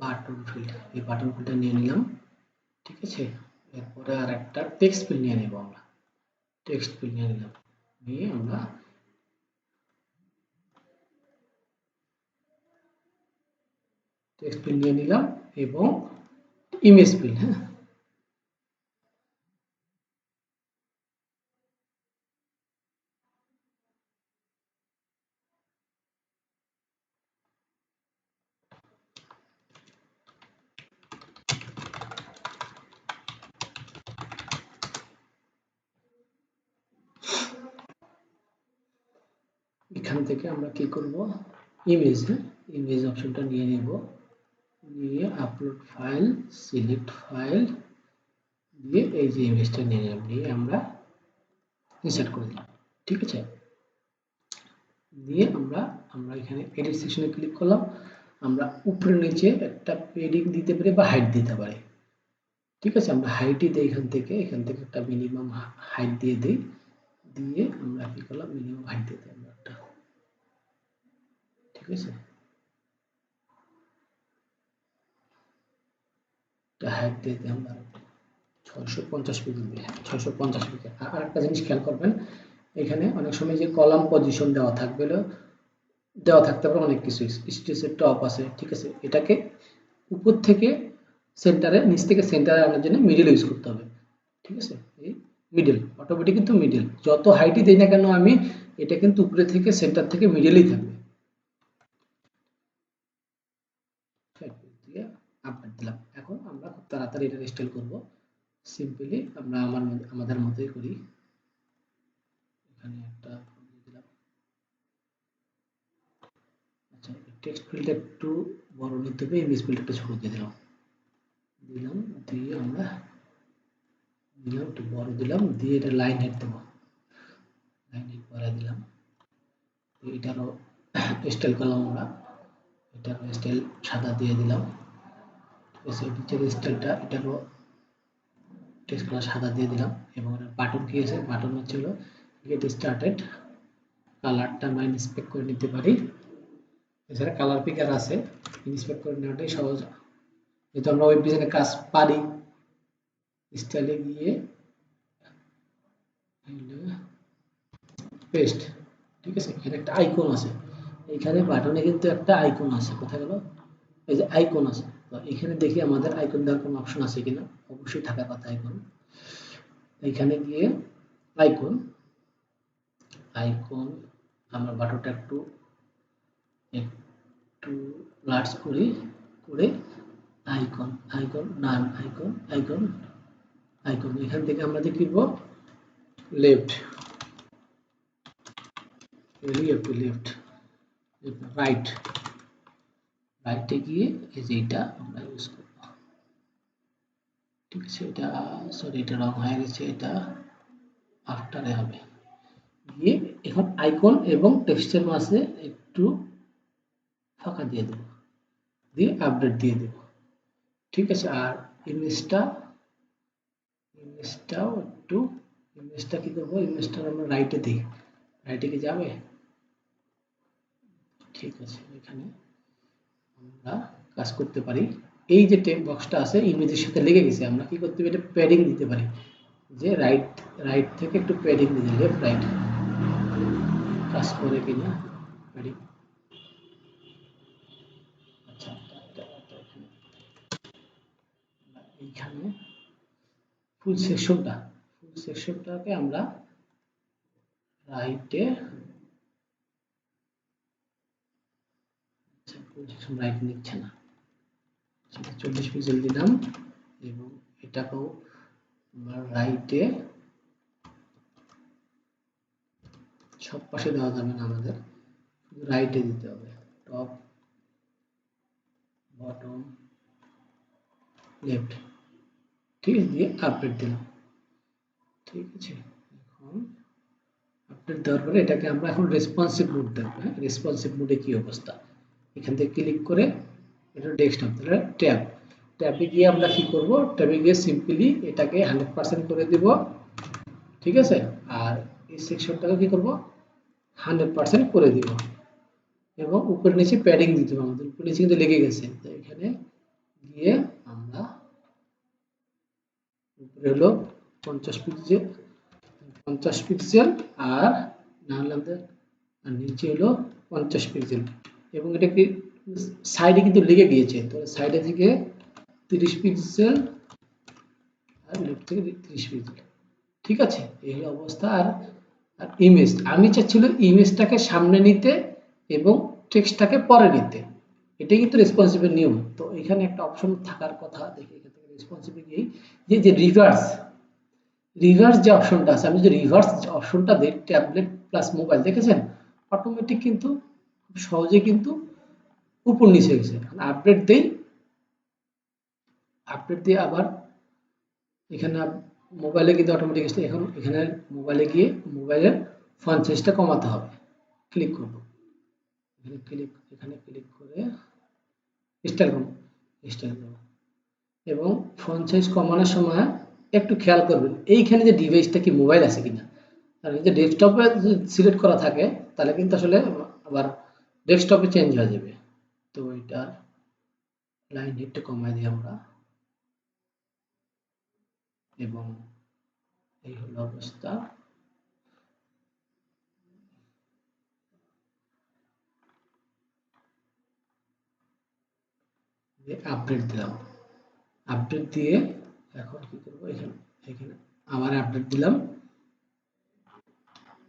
বাটন ফিল্ড। এই বাটন ফিল্ডটা নিয়ে নিলাম। ঠিক আছে, এরপরে আর একটা টেক্সট ফিল্ড নিয়ে নেব আমরা, টেক্সট ফিল্ড নিয়ে নিলাম, নিয়ে আমরা টেক্সট ফিল্ড নিয়ে নিলাম এবং ইমেজ ফিল্ড। হ্যাঁ, এখান থেকে আমরা কি করব, ইমেজ, ইমেজ অপশনটা নিয়ে নেব, নিয়ে আপলোড ফাইল, সিলেক্ট ফাইল, দিয়ে এই যে ইমেজটা নিয়ে নিলাম, নিয়ে আমরা ইনসার্ট করে দিলাম। ঠিক আছে, দিয়ে আমরা আমরা এখানে এডিট সেকশনে ক্লিক করলাম। আমরা উপরে নিচে একটা পেডিং দিতে পারি বা হাইট দিতে পারি। ঠিক আছে, আমরা হাইটই দিই, এখান থেকে একটা মিনিমাম হাইট দিয়ে দিই, দিয়ে আমরা কি করলাম, মিনিমাম হাইট দিয়ে দিই আমরা একটা। ঠিক আছে, হাইট দিয়ে দিই আমরা 650 পিক্সেল দিয়ে, 650 পিক্সেল। আর একটা জিনিস খেয়াল করবেন, এখানে অনেক সময় যে কলাম পজিশন দেওয়া থাকবে, দেওয়া থাকতে পারে অনেক কিছু, স্টেজের টপ আছে। ঠিক আছে, এটাকে উপর থেকে সেন্টারে, নিচ থেকে সেন্টারে আনার জন্য মিডল ইউজ করতে হবে। ঠিক আছে, এই মিডল অটোমেটিক কিন্তু মিডল যত হাইটই দেই না কেন আমি, এটা কিন্তু উপরে থেকে সেন্টার থেকে মিডলেই থাকবে। দিয়ে আপডেট দিলাম। এখন আমরা খুব তাড়াতাড়ি এটা ইনস্টল করব। সিম্পলি আমরা আমাদের মতোই করি, এখানে একটা দিলাম। আচ্ছা, টেক্সট ফিল্ডটা একটু বড় নিতে হবে, ইমেজ ফিল্ডটা একটু ছোট দিয়ে দিলাম, দিয়ে আমরা দিলাম একটু বড় দিলাম, দিয়ে এটা লাইন হেড দেবো, লাইন হেড বাড়াই দিলাম। এটারও স্টাইল করলাম আমরা, এটারও স্টাইল সাদা দিয়ে দিলাম। ঠিক আছে, নিচের স্টাইলটা এটারও টেক্সট কালার সাদা দিয়ে দিলাম। এবং বাটন কি আছে, বাটন হচ্ছে হলো গেট স্টার্টেড, কালারটা আমরা ইন্সপেক্ট করে নিতে পারি। এছাড়া কালার পিকার আছে, ইন্সপেক্ট করে নেওয়াটাই সহজ, যেহেতু আমরা ওয়েব ডিজাইনের কাজ পারি। স্টাইলে গিয়ে পেস্ট। ঠিক আছে, এখানে একটা আইকন আছে, এখানে বাটনে কিন্তু একটা আইকন আছে, কোথায় গেল, এই যে আইকন আছে, তো তো এখানে দেখি আমাদের আইকন দেওয়ার কোনো অপশন আছে কিনা, অবশ্যই থাকার কথা আইকন। এখানে গিয়ে আইকন আইকন আমরা বাটনটা একটু একটু লার্জ করি, করে আইকন আইকন নান আইকন আইকন আইকন এখান থেকে আমরা দেখব লেফট লেফট লেফট রাইট রাইটে গিয়ে এই যে এটা আমরা ইউজ করব। ঠিক আছে, এটা সরি এটা রং হয়ে গেছে, এটা আফটারে হবে। গিয়ে এখন আইকন এবং টেক্সটের মাঝে একটু ফাঁকা দিয়ে দেব, দিয়ে আপডেট দিয়ে দেব। ঠিক আছে, আর ইমেজটাও একটু ইমেজটা কি করবো, ইমেজটা আমরা রাইটে দিই, রাইটে কি যাবে? ঠিক আছে, এখানে আমরা কাজ করতে পারি। এই যে টেক্সট বক্সটা আছে ইমেজের সাথে লেগে গেছে, আমরা কি করতে পারি, এটা প্যাডিং দিতে পারি, যে রাইট থেকে একটু প্যাডিং দিতে, লেফট রাইট কাজ করে কিনা প্যাডিং। আচ্ছা, এইখানে ফুল সেকশনটাকে আমরা রাইটে, ফুল সেকশন রাইট নিচ্ছে না, 40 পিক্সেল দিলাম এবং এটাকেও আমরা রাইটে, সব পাশে দেওয়া যাবে না, আমাদের শুধু রাইটে দিতে হবে, টপ বটম লেফট। ঠিক আছে, দিয়ে আপডেট দিলাম। ঠিক আছে, এখন আপডেট দেওয়ার পরে এটাকে আমরা এখন রেসপন্সিভ মোড দেব। হ্যাঁ, রেসপন্সিভ মোডে কি অবস্থা, এখান থেকে ক্লিক করে এটা ডেস্কটপ, তাহলে ট্যাবে গিয়ে আমরা কি করব, ট্যাবে গিয়ে সিম্পলি এটাকে 100% করে দিব। ঠিক আছে, আর এই সেকশনটাকে কি করব, 100% করে দিব এবং উপরে নিচে প্যাডিং দিতে হবে, আমাদের উপরে নিচে কিন্তু লেগে গেছে। তো এখানে গিয়ে আমরা উপরে হলো 50 পিক্সেল আর না হলে আমাদের আর নিচে হলো 50 পিক্সেল এবং এটা কি সাইডে কিন্তু লেগে গিয়েছে, তো সাইডে থেকে 30 পিক্সেল আর লেফট থেকে 30 পিক্সেল। ঠিক আছে, এই হলো অবস্থা। আর ইমেজ আমি চাচ্ছিল ইমেজটাকে সামনে নিতে এবং টেক্সটটাকে পরে নিতে, এটাই কিন্তু রেসপন্সিভের নিয়ম। তো এখানে একটা অপশন থাকার কথা, দেখি এখান থেকে রেসপন্সিভে গিয়ে যে রিভার্স যে অপশনটা আছে, আমি যদি রিভার্স অপশনটা দিই ট্যাবলেট প্লাস মোবাইল, দেখেছেন অটোমেটিক কিন্তু খুব সহজে কিন্তু উপর নিচে গেছে। আপডেট দেই, আপডেট দিয়ে আবার এখানে মোবাইলে কিন্তু অটোমেটিক আসছে। এখন এখানে মোবাইলে গিয়ে মোবাইলের ফন্ট সাইজটা কমাতে হবে, ক্লিক করব, এখানে ক্লিক করে স্টাইল করব এবং ফন্ট সাইজ কমানোর সময় একটু খেয়াল করবেন এইখানে যে ডিভাইসটা কি মোবাইল আছে কিনা। আর যদি ডেস্কটপে সিলেক্ট করা থাকে তাহলে কিন্তু আসলে আবার ডেস্কটপে চেঞ্জ হয়ে যাবে। তো এটা লাইন একটু কমাই দিই আমরা এবং এই হলো অবস্থা। আপডেট দিলাম, আপডেট দিয়ে এখন কি করব, এখানে আবার আপডেট দিলাম।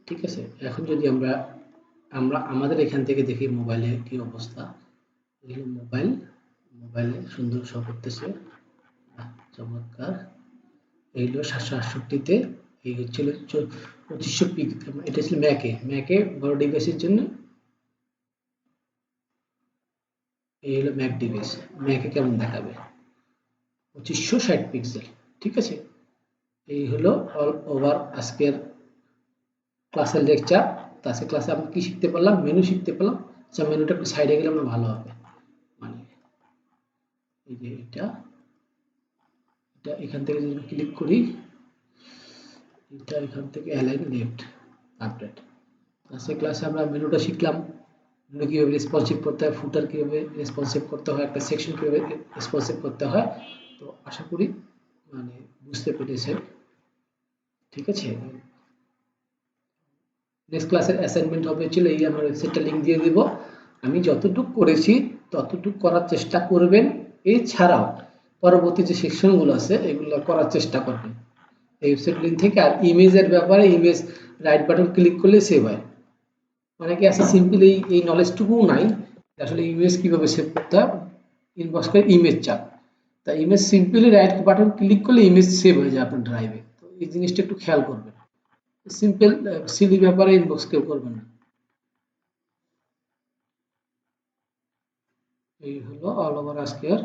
ঠিক আছে, এখন যদি আমরা আমাদের এখান থেকে দেখি মোবাইলে কি অবস্থা। মোবাইলে সুন্দর শো করতেছে, চমৎকার। এই হলো 768-তে, এই হচ্ছিল 2500 পিক্সেল, এটা ছিল ম্যাকে বড় ডিভাইসের জন্য। এই হলো ম্যাক ডিভাইস, ম্যাকে কেমন দেখাবে 2560 পিক্সেল। ঠিক আছে, এই হলো অল ওভার আজকের ক্লাসের লেকচার। তো আজকে ক্লাসে আমরা কি শিখতে পারলাম, মেনু শিখতে পারলাম। আচ্ছা, মেনুটা একটু সাইডে গেলে আমরা ভালো হবে, মানে এই যে এটা এখান থেকে যদি ক্লিক করি, এটা এখান থেকে অ্যালাইন লেফট আপডেট। আজকে ক্লাসে আমরা মেনুটা শিখলাম, মেনু কিভাবে রেসপন্সিভ করতে হয়, ফুটার কিভাবে রেসপন্সিভ করতে হয়, একটা সেকশন কিভাবে রেসপন্সিভ করতে হয়। তো আশা করি মানে বুঝতে পেরেছেন। ঠিক আছে, নেক্সট ক্লাসের অ্যাসাইনমেন্ট হবে ছিল এই, আমার ওয়েবসাইটটা লিংক দিয়ে দিব। আমি যতটুকু করেছি ততটুকু করার চেষ্টা করবেন এছাড়াও পরবর্তী যে সেকশনগুলো আছে এগুলো করার চেষ্টা করবেন এই ওয়েবসাইট লিঙ্ক থেকে। আর ইমেজের ব্যাপারে ইমেজ রাইট বাটন ক্লিক করলে সেভ হয়। অনেকে আছে সিম্পল এই নলেজটুকুও নাই আসলে ইমেজ কিভাবে সেভ করতে হয়, ইনবক্স করে ইমেজ চাপ, তা image simply right button click করলে ইমেজ সেভ হয়ে যায় আপনার ড্রাইভে। তো এই জিনিসটা একটু খেয়াল করবেন। সিম্পল সিলি ব্যাপারে ইনবক্স কেউ করবেন না। এই হলো অল ওভার আজকের